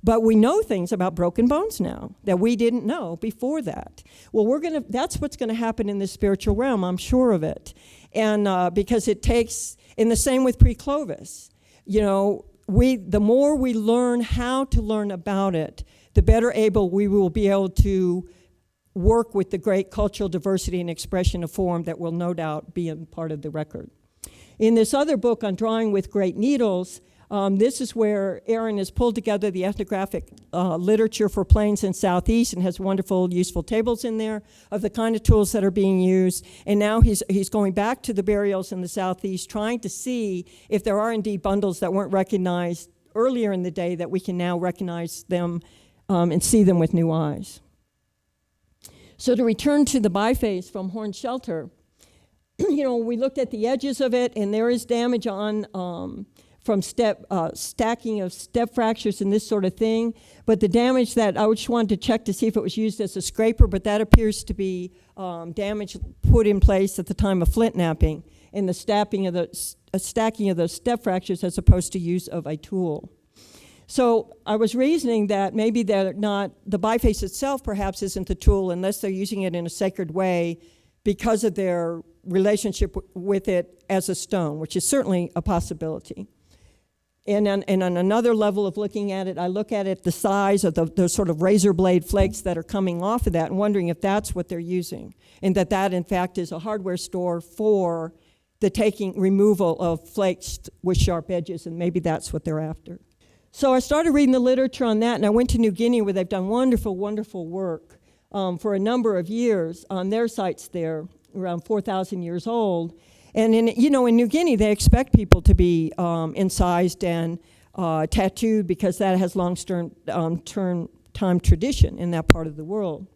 Speaker 1: But we know things about broken bones now that we didn't know before that. Well, that's what's going to happen in the spiritual realm, I'm sure of it. And because it takes, and the same with pre-Clovis, the more we learn how to learn about it, the better able we will be able to work with the great cultural diversity and expression of form that will no doubt be a part of the record. In this other book on drawing with great needles, this is where Aaron has pulled together the ethnographic literature for Plains and Southeast and has wonderful, useful tables in there of the kind of tools that are being used. And now he's going back to the burials in the Southeast, trying to see if there are indeed bundles that weren't recognized earlier in the day that we can now recognize them and see them with new eyes. So to return to the biface from Horn Shelter, we looked at the edges of it, and there is damage on from stacking of step fractures and this sort of thing. But the damage that I just wanted to check to see if it was used as a scraper, but that appears to be damage put in place at the time of flint knapping and the stacking of those step fractures as opposed to use of a tool. So I was reasoning that maybe they're not, the biface itself perhaps isn't the tool unless they're using it in a sacred way because of their relationship with it as a stone, which is certainly a possibility. And on another level of looking at it, I look at it the size of those sort of razor blade flakes that are coming off of that and wondering if that's what they're using, and that in fact is a hardware store for the removal of flakes with sharp edges, and maybe that's what they're after. So I started reading the literature on that, and I went to New Guinea where they've done wonderful, wonderful work for a number of years on their sites there, around 4,000 years old. And in New Guinea, they expect people to be incised and tattooed because that has long-term tradition in that part of the world.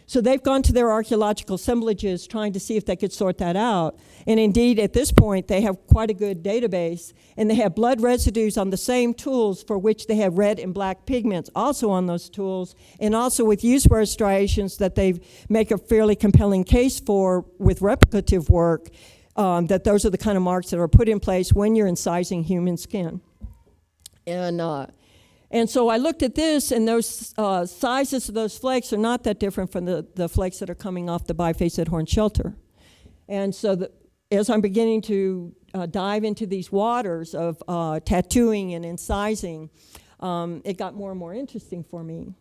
Speaker 1: So they've gone to their archaeological assemblages trying to see if they could sort that out. And indeed, at this point, they have quite a good database, and they have blood residues on the same tools for which they have red and black pigments also on those tools, and also with use wear striations that they make a fairly compelling case for with replicative work, that those are the kind of marks that are put in place when you're incising human skin. And so I looked at this, and those sizes of those flakes are not that different from the flakes that are coming off the biface at Horn Shelter. And so as I'm beginning to dive into these waters of tattooing and incising, it got more and more interesting for me.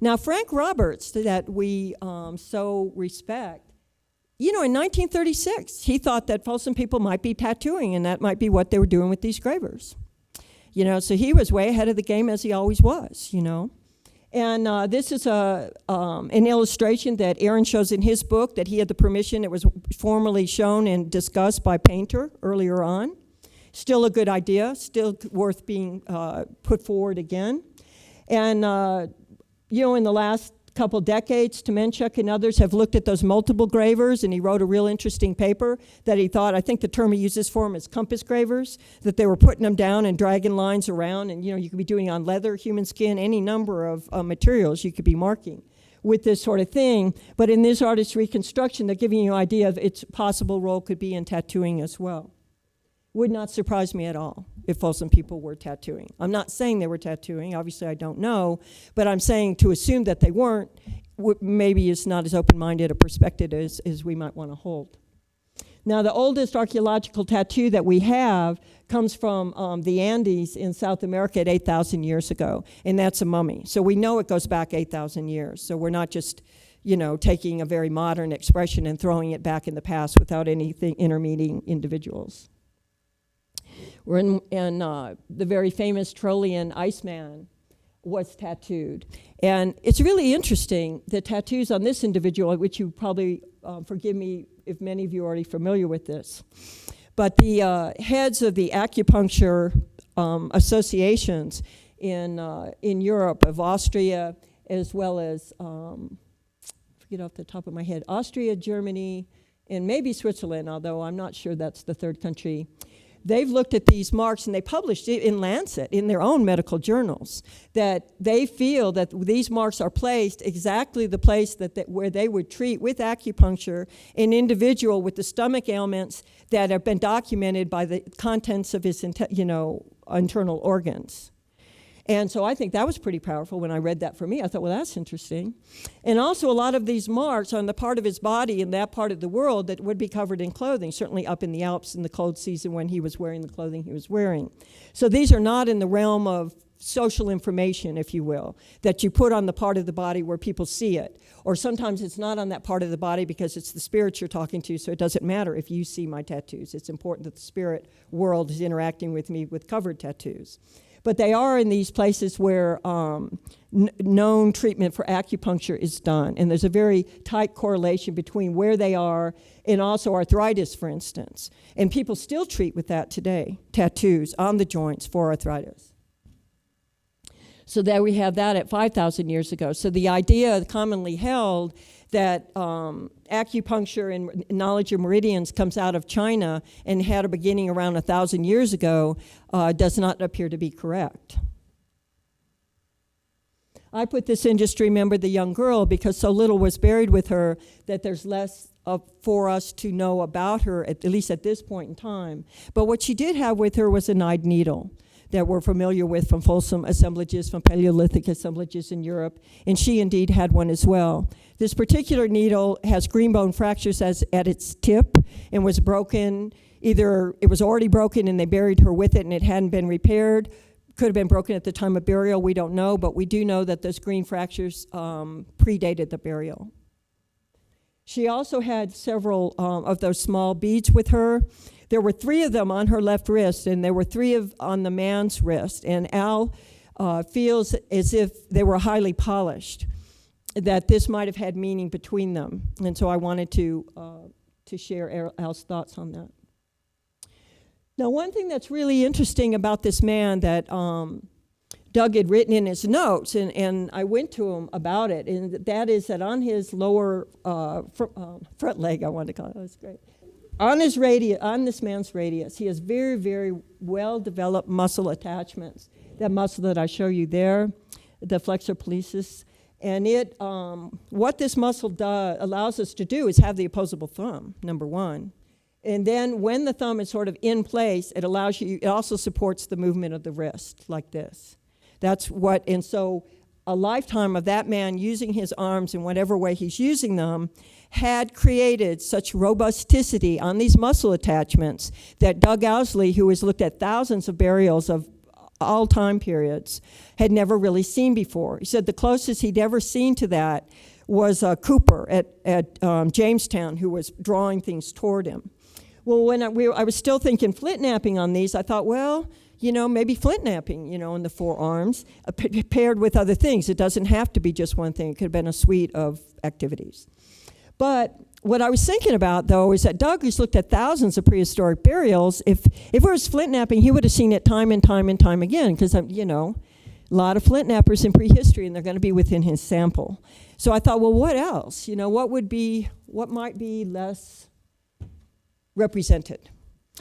Speaker 1: Now, Frank Roberts, that we so respect, in 1936, he thought that Folsom people might be tattooing, and that might be what they were doing with these gravers. So he was way ahead of the game, as he always was, And this is an illustration that Aaron shows in his book that he had the permission. It was formally shown and discussed by Painter earlier on. Still a good idea, still worth being put forward again. And, in the last couple decades, Temenchuk and others have looked at those multiple gravers, and he wrote a real interesting paper that he thought, I think the term he uses for them is compass gravers, that they were putting them down and dragging lines around, and you could be doing on leather, human skin, any number of materials you could be marking with this sort of thing. But in this artist's reconstruction, they're giving you an idea of its possible role could be in tattooing as well. Would not surprise me at all if Folsom people were tattooing. I'm not saying they were tattooing, obviously I don't know, but I'm saying to assume that they weren't maybe is not as open-minded a perspective as we might want to hold. Now, the oldest archaeological tattoo that we have comes from the Andes in South America at 8,000 years ago, and that's a mummy. So we know it goes back 8,000 years, so we're not just taking a very modern expression and throwing it back in the past without anything intermediating individuals. We're in the very famous Trollian Iceman was tattooed. And it's really interesting, the tattoos on this individual, which you probably, forgive me if many of you are already familiar with this, but the heads of the acupuncture associations in Europe, of Austria, as well as, forget off the top of my head, Austria, Germany, and maybe Switzerland, although I'm not sure that's the third country. They've looked at these marks, and they published it in Lancet, in their own medical journals, that they feel that these marks are placed exactly the place where they would treat with acupuncture an individual with the stomach ailments that have been documented by the contents of his internal organs. And so I think that was pretty powerful when I read that for me. I thought, well, that's interesting. And also a lot of these marks on the part of his body in that part of the world that would be covered in clothing, certainly up in the Alps in the cold season when he was wearing the clothing he was wearing. So these are not in the realm of social information, if you will, that you put on the part of the body where people see it. Or sometimes it's not on that part of the body because it's the spirit you're talking to, so it doesn't matter if you see my tattoos. It's important that the spirit world is interacting with me with covered tattoos. But they are in these places where known treatment for acupuncture is done. And there's a very tight correlation between where they are and also arthritis, for instance. And people still treat with that today, tattoos on the joints for arthritis. So there we have that at 5,000 years ago. So the idea commonly held that acupuncture and knowledge of meridians comes out of China and had a beginning around 1,000 years ago does not appear to be correct. I put this in just to remember the young girl because so little was buried with her that there's less for us to know about her, at least at this point in time. But what she did have with her was a knied needle that we're familiar with from Folsom assemblages, from Paleolithic assemblages in Europe, and she indeed had one as well. This particular needle has green bone fractures at its tip and was broken. Either it was already broken and they buried her with it and it hadn't been repaired. Could have been broken at the time of burial, we don't know, but we do know that those green fractures predated the burial. She also had several of those small beads with her. There were 3 of them on her left wrist, and there were 3 on the man's wrist. And Al feels as if they were highly polished, that this might have had meaning between them. And so I wanted to share Al's thoughts on that. Now, one thing that's really interesting about this man that Doug had written in his notes, and I went to him about it, and that is that on his lower front leg, I wanted to call it, that's great. On this man's radius, he has very, very well-developed muscle attachments. That muscle that I show you there, the flexor pollicis, and what this muscle allows us to do is have the opposable thumb, number one. And then when the thumb is sort of in place, it also supports the movement of the wrist, like this. And so a lifetime of that man using his arms in whatever way he's using them had created such robusticity on these muscle attachments that Doug Owsley, who has looked at thousands of burials of all time periods, had never really seen before. He said the closest he'd ever seen to that was Cooper at Jamestown, who was drawing things toward him. Well, when I was still thinking flint napping on these, I thought, well, maybe flint napping, in the forearms, paired with other things. It doesn't have to be just one thing. It could have been a suite of activities. But what I was thinking about, though, is that Doug, who's looked at thousands of prehistoric burials, if it was flint napping, he would have seen it time and time and time again, because, a lot of flint nappers in prehistory, and they're going to be within his sample. So I thought, well, what else? What might be less represented?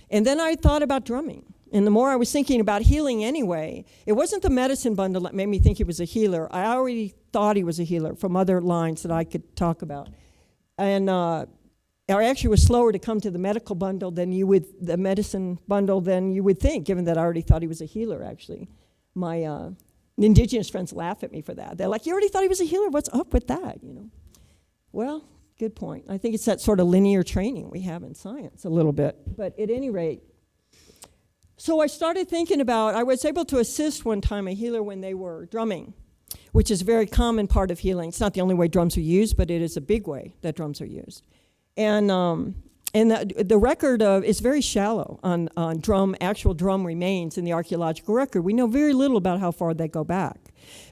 Speaker 1: And then I thought about drumming. And the more I was thinking about healing anyway, it wasn't the medicine bundle that made me think he was a healer. I already thought he was a healer from other lines that I could talk about. And I actually was slower to come to the medical bundle the medicine bundle than you would think, given that I already thought he was a healer, actually. My indigenous friends laugh at me for that. They're like, you already thought he was a healer? What's up with that, Well, good point. I think it's that sort of linear training we have in science a little bit. But at any rate, so I started thinking about, I was able to assist one time a healer when they were drumming, which is a very common part of healing. It's not the only way drums are used, but it is a big way that drums are used. And the record is very shallow on actual drum remains in the archaeological record. We know very little about how far they go back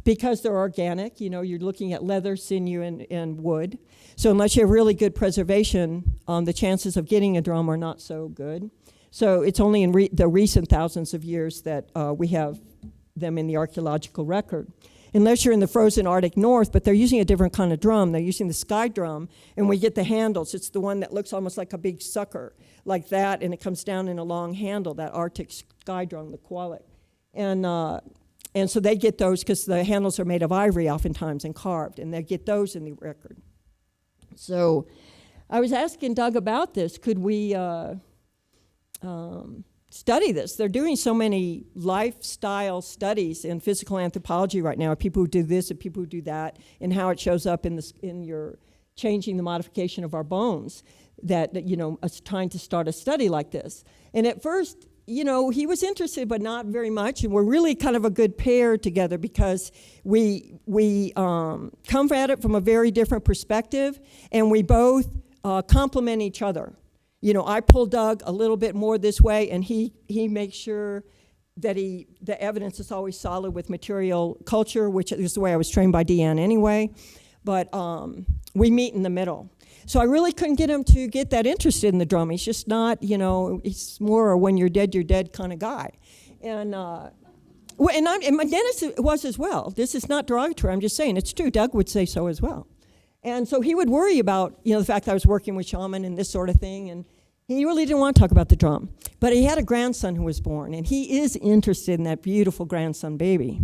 Speaker 1: because they're organic. You're looking at leather, sinew, and wood. So unless you have really good preservation, the chances of getting a drum are not so good. So it's only in the recent thousands of years that we have them in the archaeological record. Unless you're in the frozen Arctic North, but they're using a different kind of drum. They're using the sky drum, and we get the handles. It's the one that looks almost like a big sucker, like that, and it comes down in a long handle, that Arctic sky drum, the Qualic. And so they get those because the handles are made of ivory oftentimes and carved, and they get those in the record. So I was asking Doug about this. Could we study this? They're doing so many lifestyle studies in physical anthropology right now, people who do this and people who do that, and how it shows up in your changing the modification of our bones, that trying to start a study like this. And at first, he was interested, but not very much. And we're really kind of a good pair together because we come at it from a very different perspective, and we both complement each other. I pull Doug a little bit more this way, and he makes sure that the evidence is always solid with material culture, which is the way I was trained by Deanne anyway. But we meet in the middle. So I really couldn't get him to get that interested in the drum. He's just not, he's more a when you're dead kind of guy. And my dentist was as well. This is not derogatory. I'm just saying it's true. Doug would say so as well. And so he would worry about, the fact that I was working with shaman and this sort of thing. And he really didn't want to talk about the drum. But he had a grandson who was born, and he is interested in that beautiful grandson baby.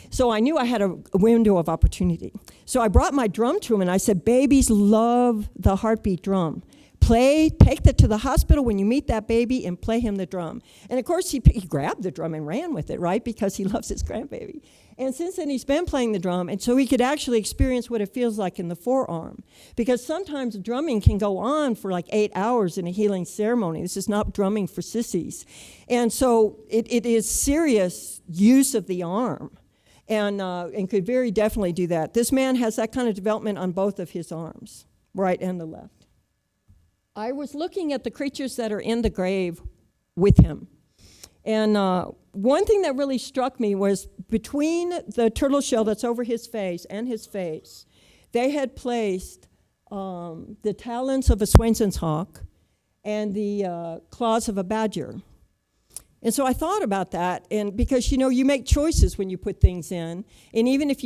Speaker 1: So I knew I had a window of opportunity. So I brought my drum to him, and I said, babies love the heartbeat drum. Take that to the hospital when you meet that baby and play him the drum. And of course, he grabbed the drum and ran with it, right? Because he loves his grandbaby. And since then, he's been playing the drum, and so he could actually experience what it feels like in the forearm. Because sometimes drumming can go on for like 8 hours in a healing ceremony. This is not drumming for sissies. And so it is serious use of the arm, and could very definitely do that. This man has that kind of development on both of his arms, right and the left. I was looking at the creatures that are in the grave with him. And one thing that really struck me was between the turtle shell that's over his face and his face, they had placed the talons of a Swainson's hawk and the claws of a badger. And so I thought about that, and because, you make choices when you put things in, and even if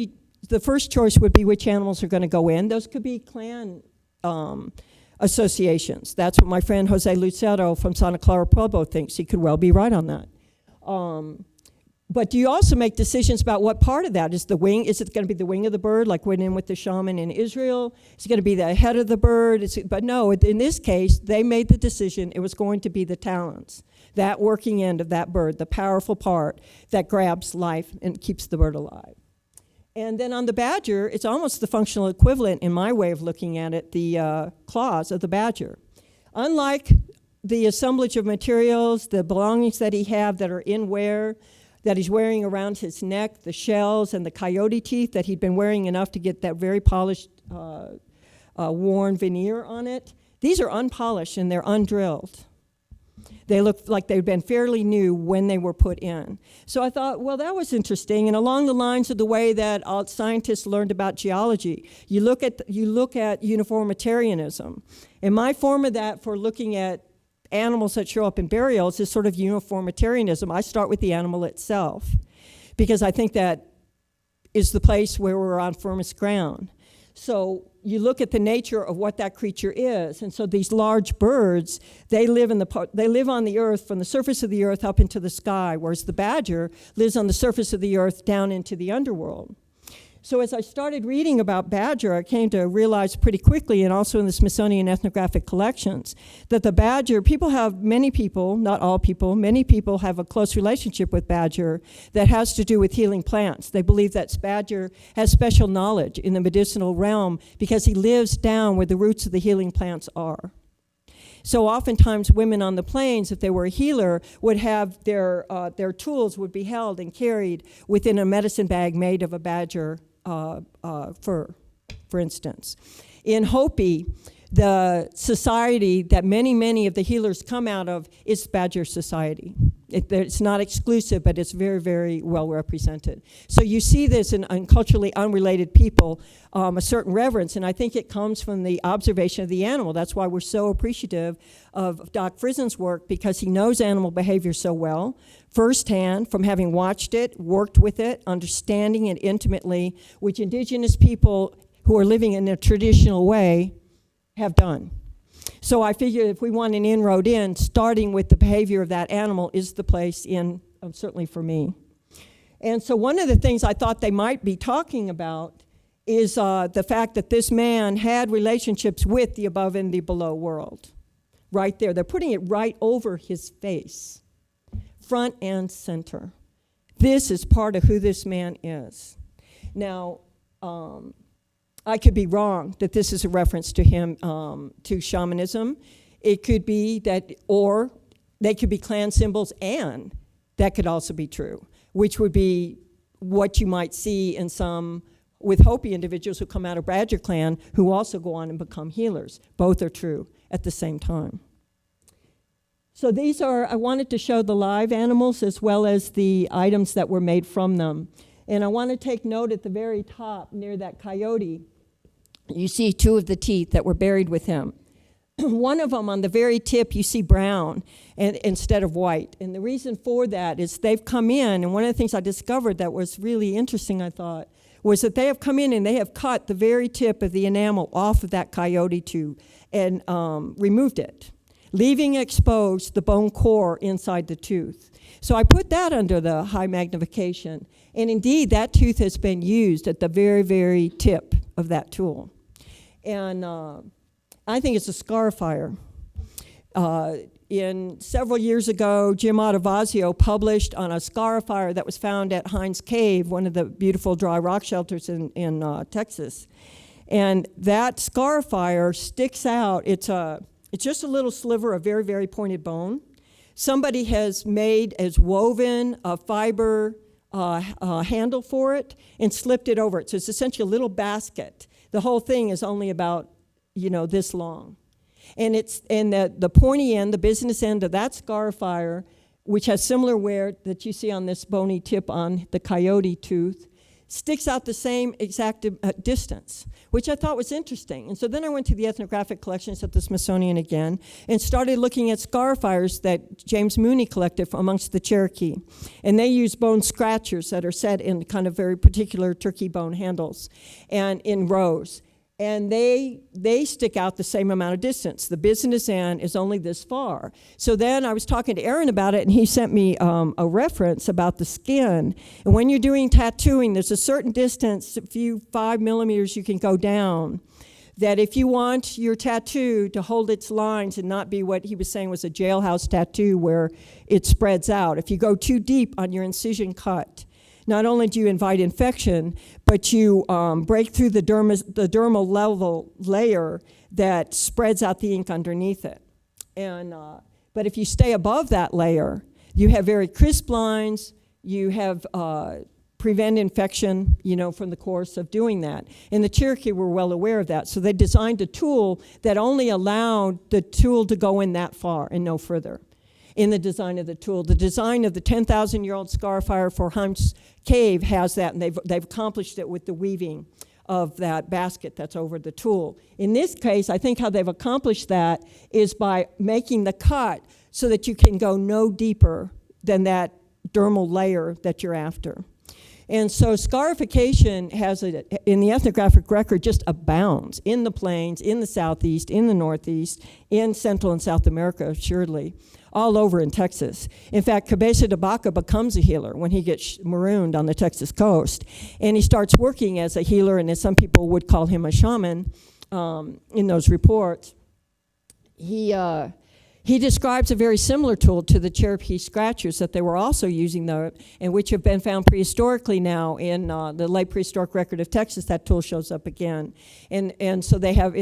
Speaker 1: the first choice would be which animals are going to go in, those could be clan associations. That's what my friend Jose Lucero from Santa Clara Pueblo thinks. He could well be right on that. But do you also make decisions about what part of that is the wing? Is it going to be the wing of the bird, like went in with the shaman in Israel? Is it going to be the head of the bird? But no, in this case, they made the decision it was going to be the talons, that working end of that bird, the powerful part that grabs life and keeps the bird alive. And then on the badger, it's almost the functional equivalent, in my way of looking at it, the claws of the badger. Unlike the assemblage of materials, the belongings that he have that are that he's wearing around his neck, the shells and the coyote teeth that he'd been wearing enough to get that very polished, worn veneer on it, these are unpolished and they're undrilled. They look like they'd been fairly new when they were put in. So I thought, well, that was interesting. And along the lines of the way that scientists learned about geology, you look at uniformitarianism. And my form of that for looking at animals that show up in burials is sort of uniformitarianism. I start with the animal itself because I think that is the place where we're on firmest ground. So you look at the nature of what that creature is, and so these large birds, they live on the earth, from the surface of the earth up into the sky, whereas the badger lives on the surface of the earth down into the underworld. So as I started reading about badger, I came to realize pretty quickly, and also in the Smithsonian ethnographic collections, that the badger, many people, not all people, many people have a close relationship with badger that has to do with healing plants. They believe that badger has special knowledge in the medicinal realm because he lives down where the roots of the healing plants are. So oftentimes women on the plains, if they were a healer, would have their tools would be held and carried within a medicine bag made of a badger fur, for instance. In Hopi, the society that many of the healers come out of is Badger Society. It's not exclusive, but it's very, very well represented. So you see this in culturally unrelated people, a certain reverence, and I think it comes from the observation of the animal. That's why we're so appreciative of Doc Frison's work, because he knows animal behavior so well, firsthand, from having watched it, worked with it, understanding it intimately, which indigenous people who are living in a traditional way have done. So I figure if we want an inroad in, starting with the behavior of that animal is the place in, certainly for me. And so one of the things I thought they might be talking about is the fact that this man had relationships with the above and the below world. Right there. They're putting it right over his face, front and center. This is part of who this man is. Now, I could be wrong that this is a reference to him, to shamanism. It could be that, or they could be clan symbols, and that could also be true, which would be what you might see in some with Hopi individuals who come out of Badger Clan who also go on and become healers. Both are true at the same time. So these are, I wanted to show the live animals as well as the items that were made from them. And I want to take note at the very top near that coyote, you see two of the teeth that were buried with him. One of them on the very tip, you see brown instead of white. And the reason for that is they've come in, and one of the things I discovered that was really interesting, I thought, was that they have come in and they have cut the very tip of the enamel off of that coyote tooth and removed it, leaving exposed the bone core inside the tooth. So I put that under the high magnification. And indeed, that tooth has been used at the very, very tip of that tool. And I think it's a scarifier. In several years ago, Jim Ottavazio published on a scarifier that was found at Hines Cave, one of the beautiful dry rock shelters in Texas. And that scarifier sticks out. It's just a little sliver of very, very pointed bone. Somebody has woven a fiber handle for it and slipped it over it. So it's essentially a little basket. The whole thing is only about, this long. And the pointy end, the business end of that scarifier, which has similar wear that you see on this bony tip on the coyote tooth, sticks out the same exact distance, which I thought was interesting. And so then I went to the ethnographic collections at the Smithsonian again and started looking at scarifiers that James Mooney collected amongst the Cherokee. And they use bone scratchers that are set in kind of very particular turkey bone handles and in rows. And they stick out the same amount of distance. The business end is only this far. So then I was talking to Aaron about it, and he sent me a reference about the skin. And when you're doing tattooing, there's a certain distance, 5 millimeters you can go down, that if you want your tattoo to hold its lines and not be what he was saying was a jailhouse tattoo where it spreads out, if you go too deep on your incision cut, not only do you invite infection, but you break through the dermal level layer that spreads out the ink underneath it. But if you stay above that layer, you have very crisp lines, you have prevent infection, from the course of doing that. And the Cherokee were well aware of that, so they designed a tool that only allowed the tool to go in that far and no further. In the design of the tool. The design of the 10,000-year-old scarifier for Hines Cave has that, and they've accomplished it with the weaving of that basket that's over the tool. In this case, I think how they've accomplished that is by making the cut so that you can go no deeper than that dermal layer that you're after. And so scarification in the ethnographic record just abounds in the plains, in the southeast, in the northeast, in Central and South America, assuredly, all over in Texas. In fact, Cabeza de Vaca becomes a healer when he gets marooned on the Texas coast. And he starts working as a healer, and as some people would call him a shaman in those reports. He describes a very similar tool to the Cherokee scratchers that they were also using, though, and which have been found prehistorically now in the late prehistoric record of Texas. That tool shows up again. And so they have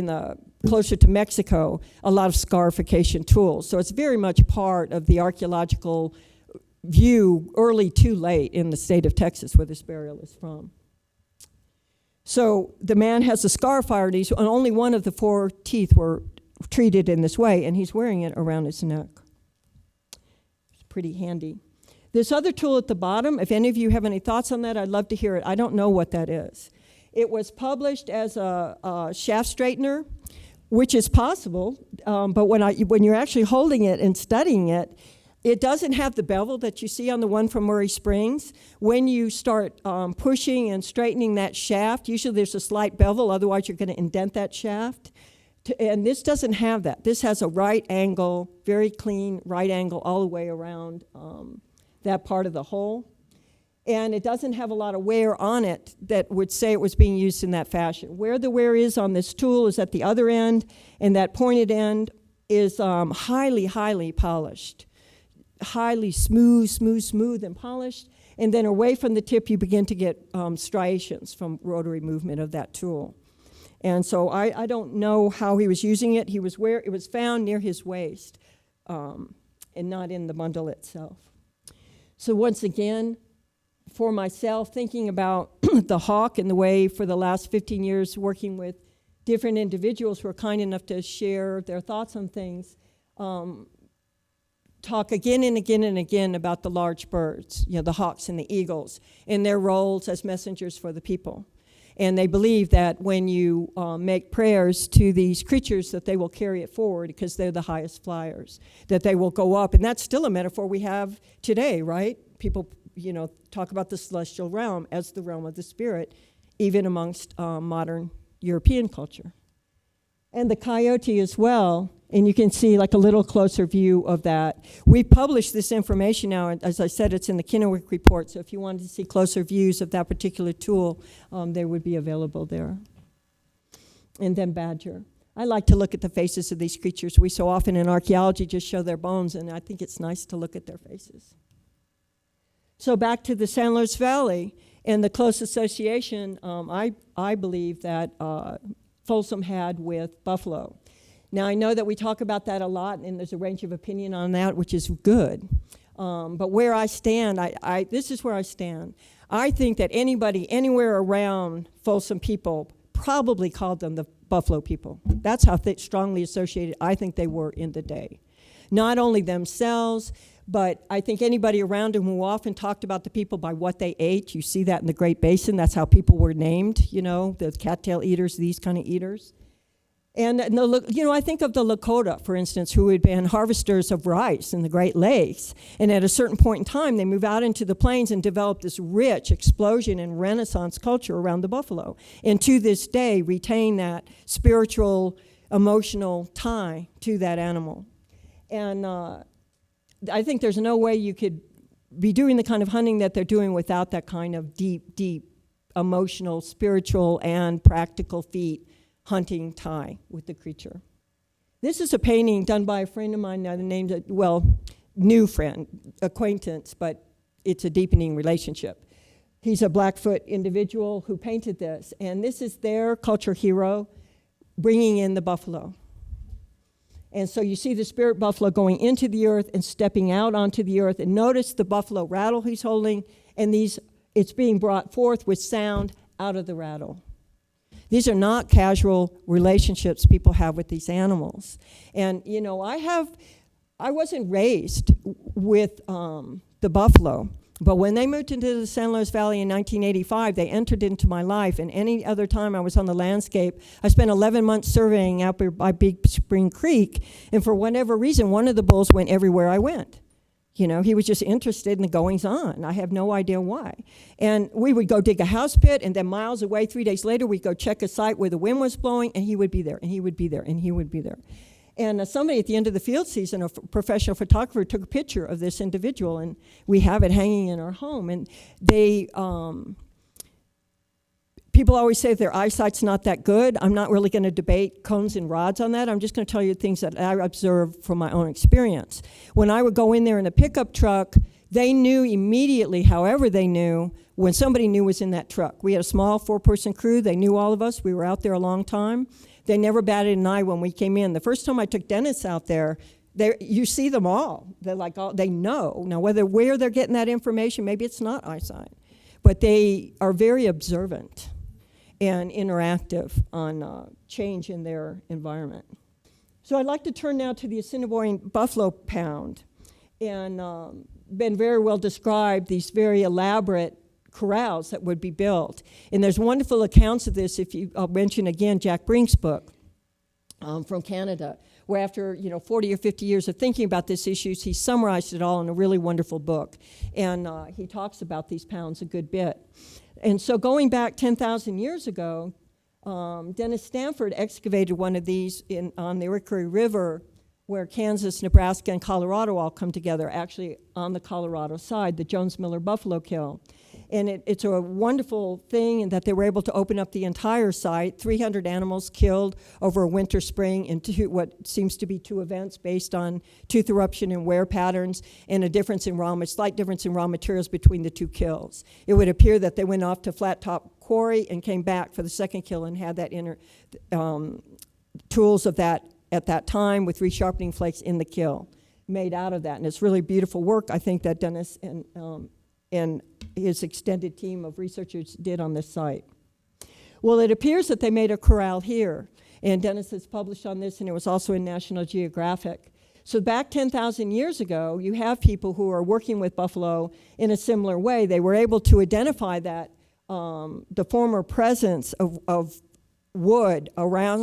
Speaker 1: closer to Mexico, a lot of scarification tools. So it's very much part of the archaeological view, early to late, in the state of Texas where this burial is from. So the man has a scarifier, and only one of the 4 teeth were treated in this way, and he's wearing it around his neck. It's pretty handy. This other tool at the bottom, if any of you have any thoughts on that, I'd love to hear it. I don't know what that is. It was published as a shaft straightener, which is possible, but when you're actually holding it and studying it, it doesn't have the bevel that you see on the one from Murray Springs. When you start pushing and straightening that shaft, usually there's a slight bevel, otherwise you're going to indent that shaft. And this doesn't have that. This has a right angle, very clean right angle all the way around that part of the hole. And it doesn't have a lot of wear on it that would say it was being used in that fashion. Where the wear is on this tool is at the other end, and that pointed end is highly, highly polished. Highly smooth and polished. And then away from the tip, you begin to get striations from rotary movement of that tool. And so I don't know how he was using it. It was found near his waist. and not in the bundle itself. So once again, for myself, thinking about the hawk and the way for the last 15 years working with different individuals who are kind enough to share their thoughts on things, talk again and again and again about the large birds, the hawks and the eagles, and their roles as messengers for the people. And they believe that when you make prayers to these creatures, that they will carry it forward because they're the highest flyers, that they will go up. And that's still a metaphor we have today, right? People, talk about the celestial realm as the realm of the spirit, even amongst modern European culture. And the coyote as well, and you can see like a little closer view of that. We published this information now, and as I said, it's in the Kennewick report, so if you wanted to see closer views of that particular tool, they would be available there. And then badger. I like to look at the faces of these creatures. We so often in archaeology just show their bones, and I think it's nice to look at their faces. So back to the San Luis Valley and the close association, I believe that Folsom had with buffalo. Now, I know that we talk about that a lot, and there's a range of opinion on that, which is good. But where I stand, this is where I stand. I think that anybody anywhere around Folsom people probably called them the buffalo people. That's how strongly associated I think they were in the day. Not only themselves, but I think anybody around them who often talked about the people by what they ate. You see that in the Great Basin. That's how people were named, the cattail eaters, these kind of eaters. And I think of the Lakota, for instance, who had been harvesters of rice in the Great Lakes. And at a certain point in time, they move out into the plains and develop this rich explosion in Renaissance culture around the buffalo. And to this day, retain that spiritual, emotional tie to that animal. And I think there's no way you could be doing the kind of hunting that they're doing without that kind of deep, deep emotional, spiritual, and practical feat hunting tie with the creature. This is a painting done by a friend of mine, now named, new friend, acquaintance, but it's a deepening relationship. He's a Blackfoot individual who painted this, and this is their culture hero bringing in the buffalo. And so you see the spirit buffalo going into the earth and stepping out onto the earth, and notice the buffalo rattle he's holding, and it's being brought forth with sound out of the rattle. These are not casual relationships people have with these animals. And, I wasn't raised with the buffalo, but when they moved into the San Luis Valley in 1985, they entered into my life, and any other time I was on the landscape, I spent 11 months surveying out by Big Spring Creek, and for whatever reason, one of the bulls went everywhere I went. He was just interested in the goings-on. I have no idea why. And we would go dig a house pit, and then miles away, 3 days later, we'd go check a site where the wind was blowing, and he would be there, and he would be there, and he would be there. And somebody at the end of the field season, a professional photographer, took a picture of this individual, and we have it hanging in our home. And people always say their eyesight's not that good. I'm not really going to debate cones and rods on that. I'm just going to tell you things that I observed from my own experience. When I would go in there in a pickup truck, they knew immediately, however they knew, when somebody new was in that truck. We had a small 4-person crew. They knew all of us. We were out there a long time. They never batted an eye when we came in. The first time I took Dennis out there, you see them all. They're like, they know. Now, where they're getting that information, maybe it's not eyesight, but they are very observant and interactive on change in their environment. So I'd like to turn now to the Assiniboine Buffalo Pound. And been very well described, these very elaborate corrals that would be built. And there's wonderful accounts of this, I'll mention again Jack Brink's book from Canada, where after 40 or 50 years of thinking about these issues, he summarized it all in a really wonderful book. And he talks about these pounds a good bit. And so going back 10,000 years ago, Dennis Stanford excavated one of these on the Iroquois River, where Kansas, Nebraska, and Colorado all come together, actually on the Colorado side, the Jones Miller Buffalo Kill. And it's a wonderful thing in that they were able to open up the entire site, 300 animals killed over a winter, spring, in what seems to be 2 events based on tooth eruption and wear patterns, and a slight difference in raw materials between the 2 kills. It would appear that they went off to Flat Top Quarry and came back for the second kill and had that tools of that at that time with resharpening flakes in the kill. made out of that. And it's really beautiful work, I think, that Dennis and his extended team of researchers did on this site. Well, it appears that they made a corral here. And Dennis has published on this, and it was also in National Geographic. So back 10,000 years ago, you have people who are working with buffalo in a similar way. They were able to identify that the former presence of wood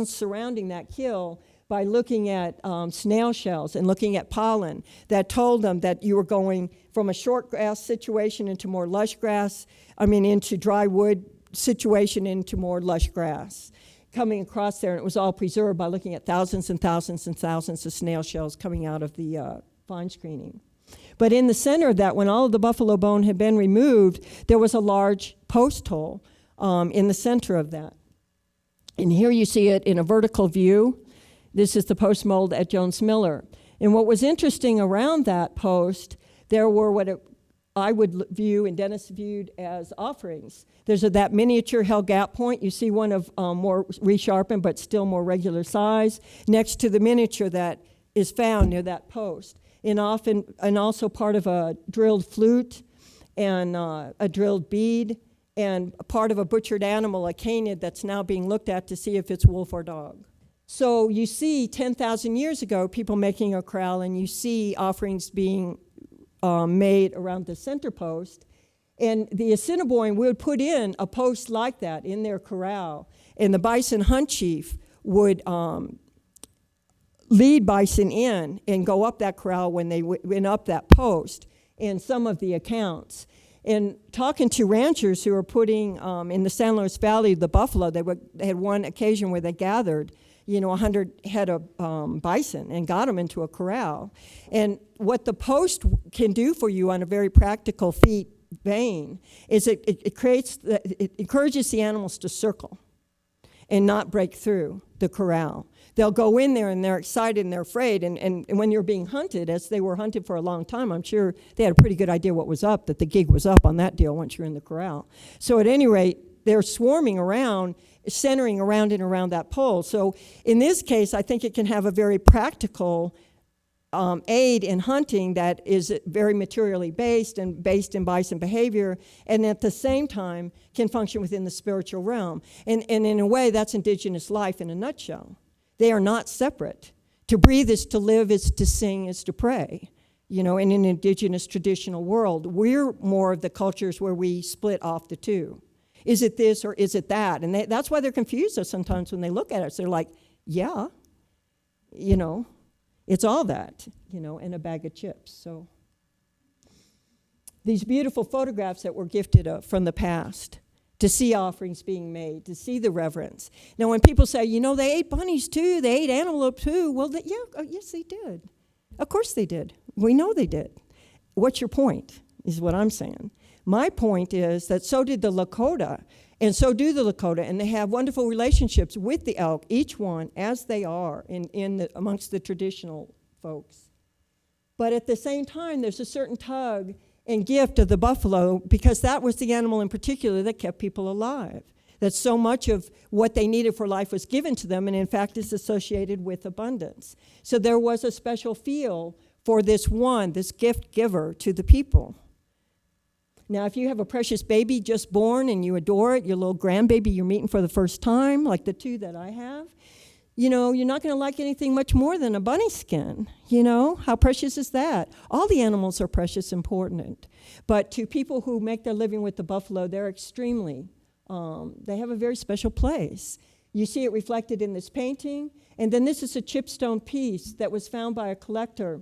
Speaker 1: surrounding that kill by looking at snail shells and looking at pollen that told them that you were going from a short grass situation into more lush grass, into dry wood situation into more lush grass. Coming across there, and it was all preserved by looking at thousands and thousands and thousands of snail shells coming out of the fine screening. But in the center of that, when all of the buffalo bone had been removed, there was a large post hole in the center of that. And here you see it in a vertical view. This is the post mold at Jones Miller. And what was interesting around that post, there were I would view and Dennis viewed as offerings. There's that miniature hell gap point. You see one of more resharpened but still more regular size next to the miniature that is found near that post. And also part of a drilled flute and a drilled bead and a part of a butchered animal, a canid, that's now being looked at to see if it's wolf or dog. So you see 10,000 years ago people making a corral, and you see offerings being made around the center post. And the Assiniboine would put in a post like that in their corral, and the bison hunt chief would lead bison in and go up that corral when they went up that post in some of the accounts. And talking to ranchers who were putting in the San Luis Valley the buffalo, they had one occasion where they gathered 100 head of bison and got them into a corral. And what the post can do for you on a very practical vein is it encourages the animals to circle and not break through the corral. They'll go in there and they're excited and they're afraid. And when you're being hunted, as they were hunted for a long time, I'm sure they had a pretty good idea what was up, that the gig was up on that deal once you're in the corral. So at any rate, they're swarming around, centering around and around that pole. So in this case, I think it can have a very practical aid in hunting that is very materially based and based in bison behavior, and at the same time can function within the spiritual realm. And in a way, that's indigenous life in a nutshell. They are not separate. To breathe is to live, is to sing, is to pray. In an indigenous traditional world, we're more of the cultures where we split off the two. Is it this or is it that? And that's why they're confused sometimes when they look at us. They're like, yeah, it's all that, and a bag of chips. So these beautiful photographs that were gifted from the past, to see offerings being made, to see the reverence. Now, when people say, they ate bunnies too, they ate antelope too, well, yes, they did. Of course they did. We know they did. What's your point, is what I'm saying. My point is that so did the Lakota, and so do the Lakota, and they have wonderful relationships with the elk, each one as they are amongst the traditional folks. But at the same time, there's a certain tug and gift of the buffalo, because that was the animal in particular that kept people alive. That so much of what they needed for life was given to them, and in fact is associated with abundance. So there was a special feel for this gift giver to the people. Now, if you have a precious baby just born and you adore it, your little grandbaby you're meeting for the first time, like the two that I have, you're not going to like anything much more than a bunny skin. How precious is that? All the animals are precious, important. But to people who make their living with the buffalo, they're extremely, they have a very special place. You see it reflected in this painting. And then this is a chipstone piece that was found by a collector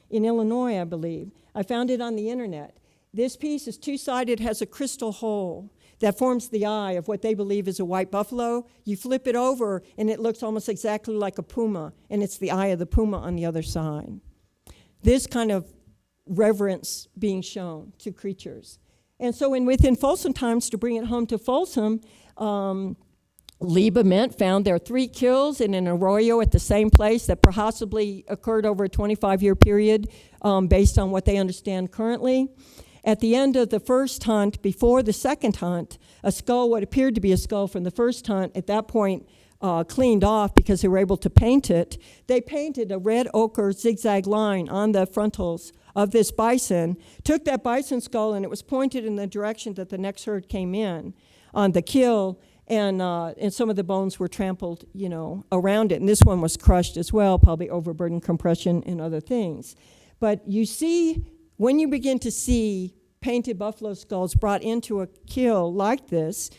Speaker 1: in Illinois, I believe. I found it on the internet. This piece is two-sided, has a crystal hole that forms the eye of what they believe is a white buffalo. You flip it over, and it looks almost exactly like a puma, and it's the eye of the puma on the other side. This kind of reverence being shown to creatures. And so within Folsom times, to bring it home to Folsom, Liba Mint found there are 3 kills in an arroyo at the same place that possibly occurred over a 25-year period based on what they understand currently. At the end of the first hunt, before the second hunt, a skull, what appeared to be a skull from the first hunt, at that point cleaned off because they were able to paint it. They painted a red ochre zigzag line on the frontals of this bison, took that bison skull, and it was pointed in the direction that the next herd came in on the kill, and some of the bones were trampled, around it. And this one was crushed as well, probably overburden compression and other things. But you see, when you begin to see painted buffalo skulls brought into a kill like this,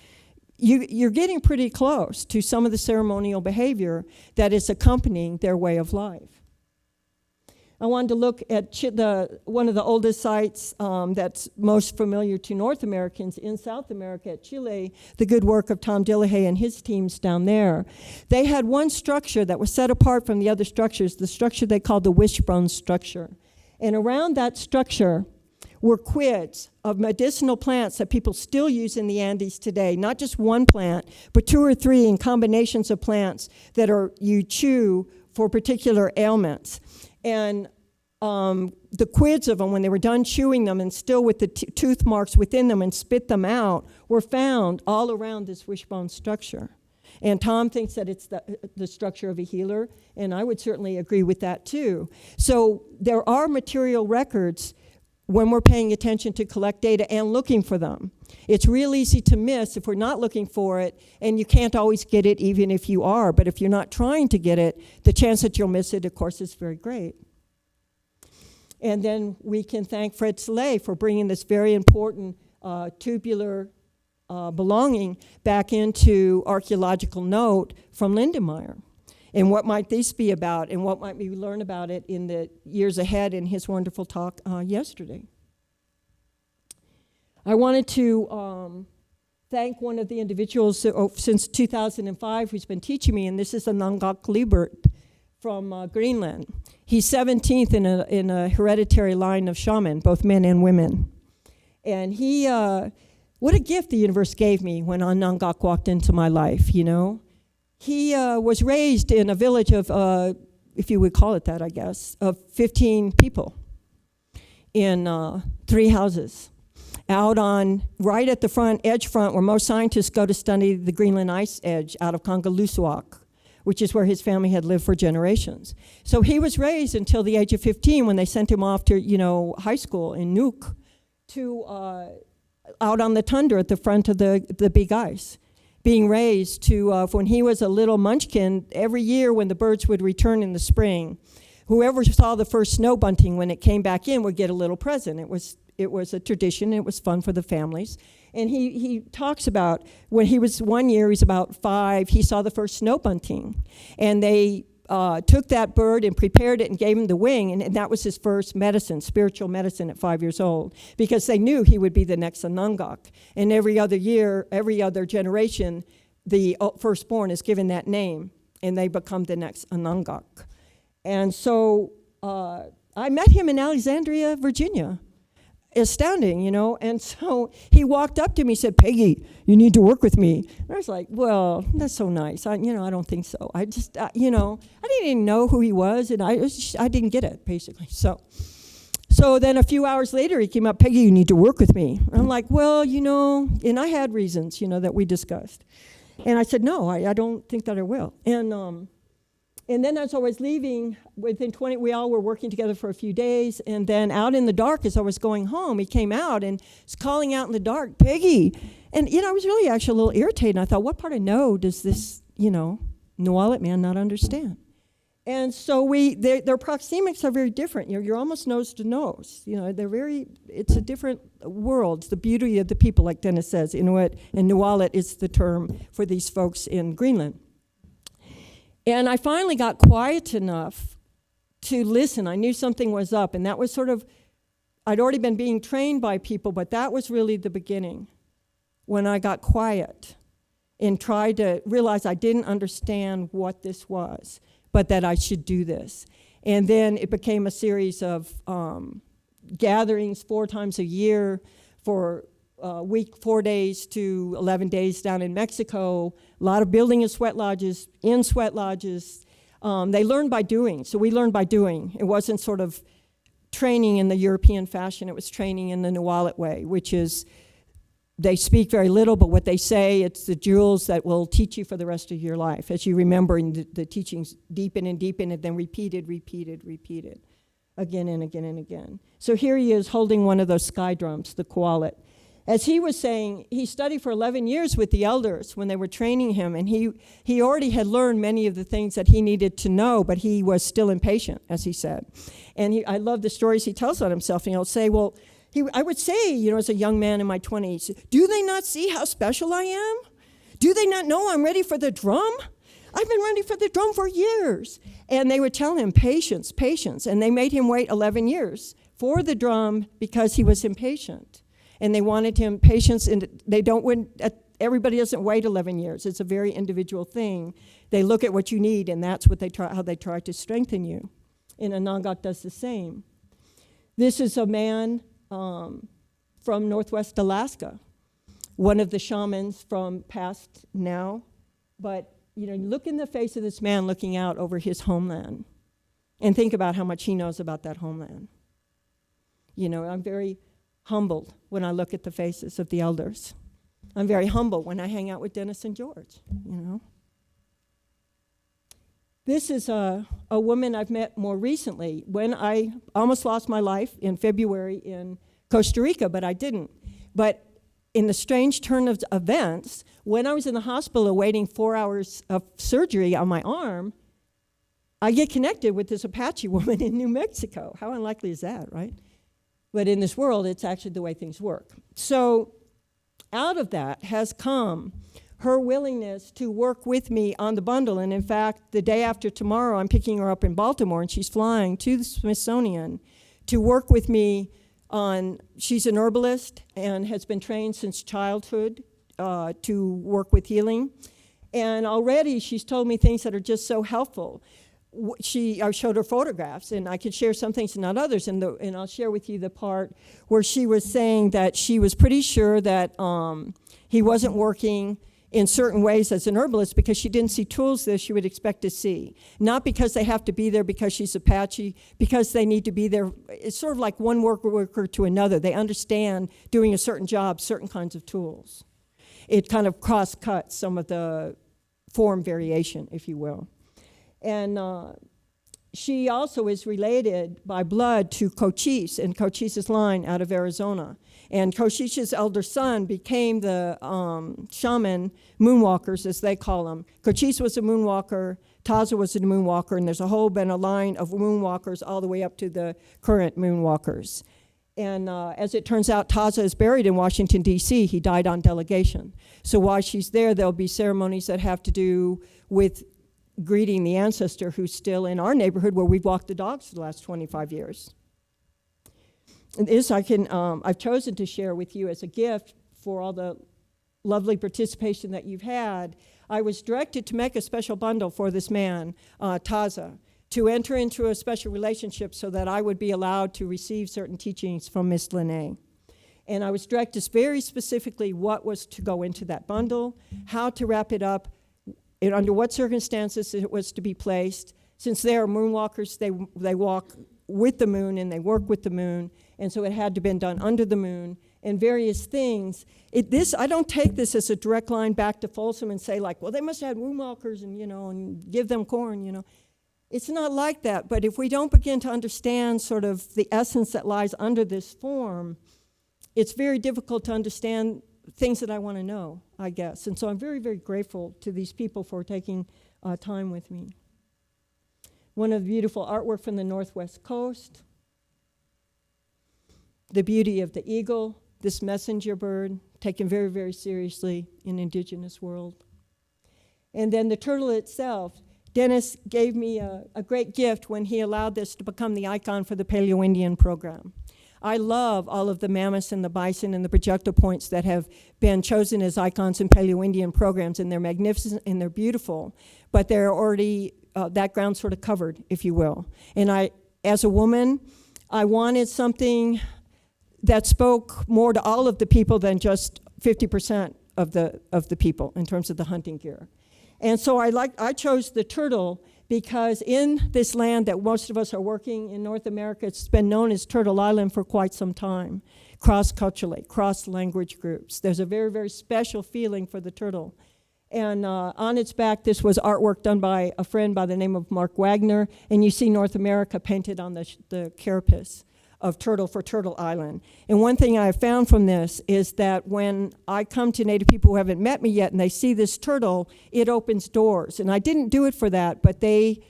Speaker 1: you're getting pretty close to some of the ceremonial behavior that is accompanying their way of life. I wanted to look at one of the oldest sites that's most familiar to North Americans in South America, at Chile, the good work of Tom Dillahay and his teams down there. They had one structure that was set apart from the other structures, the structure they called the wishbone structure. And around that structure were quids of medicinal plants that people still use in the Andes today. Not just one plant, but 2 or 3 in combinations of plants that you chew for particular ailments. And the quids of them, when they were done chewing them and still with the tooth marks within them and spit them out, were found all around this wishbone structure. And Tom thinks that it's the structure of a healer, and I would certainly agree with that too. So there are material records when we're paying attention to collect data and looking for them. It's real easy to miss if we're not looking for it, and you can't always get it even if you are. But if you're not trying to get it, the chance that you'll miss it, of course, is very great. And then we can thank Fred Slay for bringing this very important tubular belonging back into archaeological note from Lidenmeier. And what might this be about, and what might we learn about it in the years ahead in his wonderful talk yesterday. I wanted to thank one of the individuals since 2005 who's been teaching me, and this is a Nangak Liebert from Greenland. He's 17th in a hereditary line of shaman, both men and women. And he, what a gift the universe gave me when Nangak walked into my life, He was raised in a village of, if you would call it that, I guess, of 15 people in 3 houses. Out on, right at the edge front, where most scientists go to study the Greenland ice edge out of Kangerlussuaq, which is where his family had lived for generations. So he was raised until the age of 15 when they sent him off to, high school in Nuuk to out on the tundra at the front of the big ice. Being raised to, when he was a little munchkin, every year when the birds would return in the spring, whoever saw the first snow bunting when it came back in would get a little present. It was a tradition. It was fun for the families. And he talks about when he was 1 year, he's about 5, he saw the first snow bunting. And they took that bird and prepared it and gave him the wing, and that was his first medicine, spiritual medicine at 5 years old, because they knew he would be the next Anangak. And every other year, every other generation, the firstborn is given that name, and they become the next Anangak. And so I met him in Alexandria, Virginia. Astounding, and so he walked up to me and said, "Peggy, you need to work with me." And I was like, well, that's so nice. I don't think so. I just, I didn't even know who he was, and I didn't get it, basically. So then a few hours later, he came up, "Peggy, you need to work with me." And I'm like, well, and I had reasons, that we discussed. And I said, no, I don't think that I will. And then as I was leaving, we all were working together for a few days, and then out in the dark as I was going home, he came out and was calling out in the dark, "Peggy." And, I was really actually a little irritated. And I thought, what part of no does this, Nuwallit man not understand? And so their proxemics are very different. You're almost nose to nose. It's a different world. It's the beauty of the people, like Dennis says. Inuit and Nuwallit is the term for these folks in Greenland. And I finally got quiet enough to listen. I knew something was up, and that was I'd already been being trained by people, but that was really the beginning, when I got quiet and tried to realize I didn't understand what this was, but that I should do this. And then it became a series of gatherings 4 times a year for week 4 days to 11 days down in Mexico, a lot of building of sweat lodges, in sweat lodges. They learned by doing, so we learned by doing. It wasn't sort of training in the European fashion, it was training in the Nuwallit way, which is they speak very little, but what they say, it's the jewels that will teach you for the rest of your life, as you remember, and the teachings deepen and deepen, and then repeated, again and again and again. So here he is holding one of those sky drums, the koalit. As he was saying, he studied for 11 years with the elders when they were training him, and he already had learned many of the things that he needed to know, but he was still impatient, as he said. And I love the stories he tells on himself, and he'll say, well, I would say, as a young man in my 20s, do they not see how special I am? Do they not know I'm ready for the drum? I've been ready for the drum for years. And they would tell him, patience, patience. And they made him wait 11 years for the drum because he was impatient. And they wanted him patience, and everybody doesn't wait 11 years. It's a very individual thing. They look at what you need, and that's how they try to strengthen you. And Anangak does the same. This is a man from Northwest Alaska, one of the shamans from past now. But, look in the face of this man looking out over his homeland and think about how much he knows about that homeland. I'm very humbled when I look at the faces of the elders. I'm very humble when I hang out with Dennis and George, This is a woman I've met more recently when I almost lost my life in February in Costa Rica, but I didn't. But in the strange turn of events, when I was in the hospital awaiting 4 hours of surgery on my arm, I get connected with this Apache woman in New Mexico. How unlikely is that, right? But in this world, it's actually the way things work. So out of that has come her willingness to work with me on the bundle. And in fact, the day after tomorrow, I'm picking her up in Baltimore, and she's flying to the Smithsonian to work with me she's an herbalist and has been trained since childhood to work with healing. And already she's told me things that are just so helpful. I showed her photographs, and I could share some things and not others, and I'll share with you the part where she was saying that she was pretty sure that he wasn't working in certain ways as an herbalist because she didn't see tools that she would expect to see. Not because they have to be there because she's Apache, because they need to be there. It's sort of like one worker to another. They understand doing a certain job, certain kinds of tools. It kind of cross-cuts some of the form variation, if you will. And she also is related by blood to Cochise and Cochise's line out of Arizona. And Cochise's elder son became the shaman moonwalkers, as they call them. Cochise was a moonwalker, Taza was a moonwalker, and there's been a line of moonwalkers all the way up to the current moonwalkers. And as it turns out, Taza is buried in Washington, D.C. He died on delegation. So while she's there, there'll be ceremonies that have to do with greeting the ancestor who's still in our neighborhood where we've walked the dogs for the last 25 years. This I've chosen to share with you as a gift for all the lovely participation that you've had. I was directed to make a special bundle for this man, Taza, to enter into a special relationship so that I would be allowed to receive certain teachings from Miss Lene. And I was directed very specifically what was to go into that bundle, how to wrap it up, and under what circumstances it was to be placed. Since they are moonwalkers, they walk with the moon and they work with the moon, and so it had to have been done under the moon, and various things. I don't take this as a direct line back to Folsom and say, like, well, they must have had moonwalkers and give them corn, It's not like that, but if we don't begin to understand sort of the essence that lies under this form, it's very difficult to understand things that I want to know, I guess. And so I'm very, very grateful to these people for taking time with me. One of the beautiful artwork from the Northwest Coast, the beauty of the eagle, this messenger bird, taken very, very seriously in the indigenous world. And then the turtle itself. Dennis gave me a great gift when he allowed this to become the icon for the Paleo-Indian program. I love all of the mammoths and the bison and the projectile points that have been chosen as icons in Paleo-Indian programs, and they're magnificent and they're beautiful, but they're already, that ground sort of covered, if you will. And as a woman, I wanted something that spoke more to all of the people than just 50% of the people in terms of the hunting gear. And so I chose the turtle because in this land that most of us are working in North America, it's been known as Turtle Island for quite some time, cross-culturally, cross-language groups. There's a very, very special feeling for the turtle. And on its back, this was artwork done by a friend by the name of Mark Wagner, and you see North America painted on the carapace of turtle for Turtle Island. And one thing I found from this is that when I come to Native people who haven't met me yet and they see this turtle, it opens doors. And I didn't do it for that, but they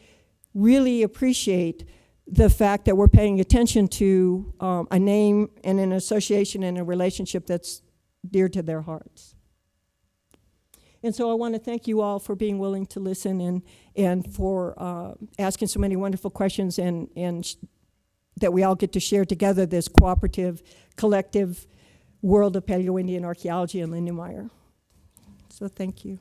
Speaker 1: really appreciate the fact that we're paying attention to a name and an association and a relationship that's dear to their hearts. And so I want to thank you all for being willing to listen and for asking so many wonderful questions and that we all get to share together this cooperative, collective world of Paleo-Indian archaeology in Lidenmeier. So thank you.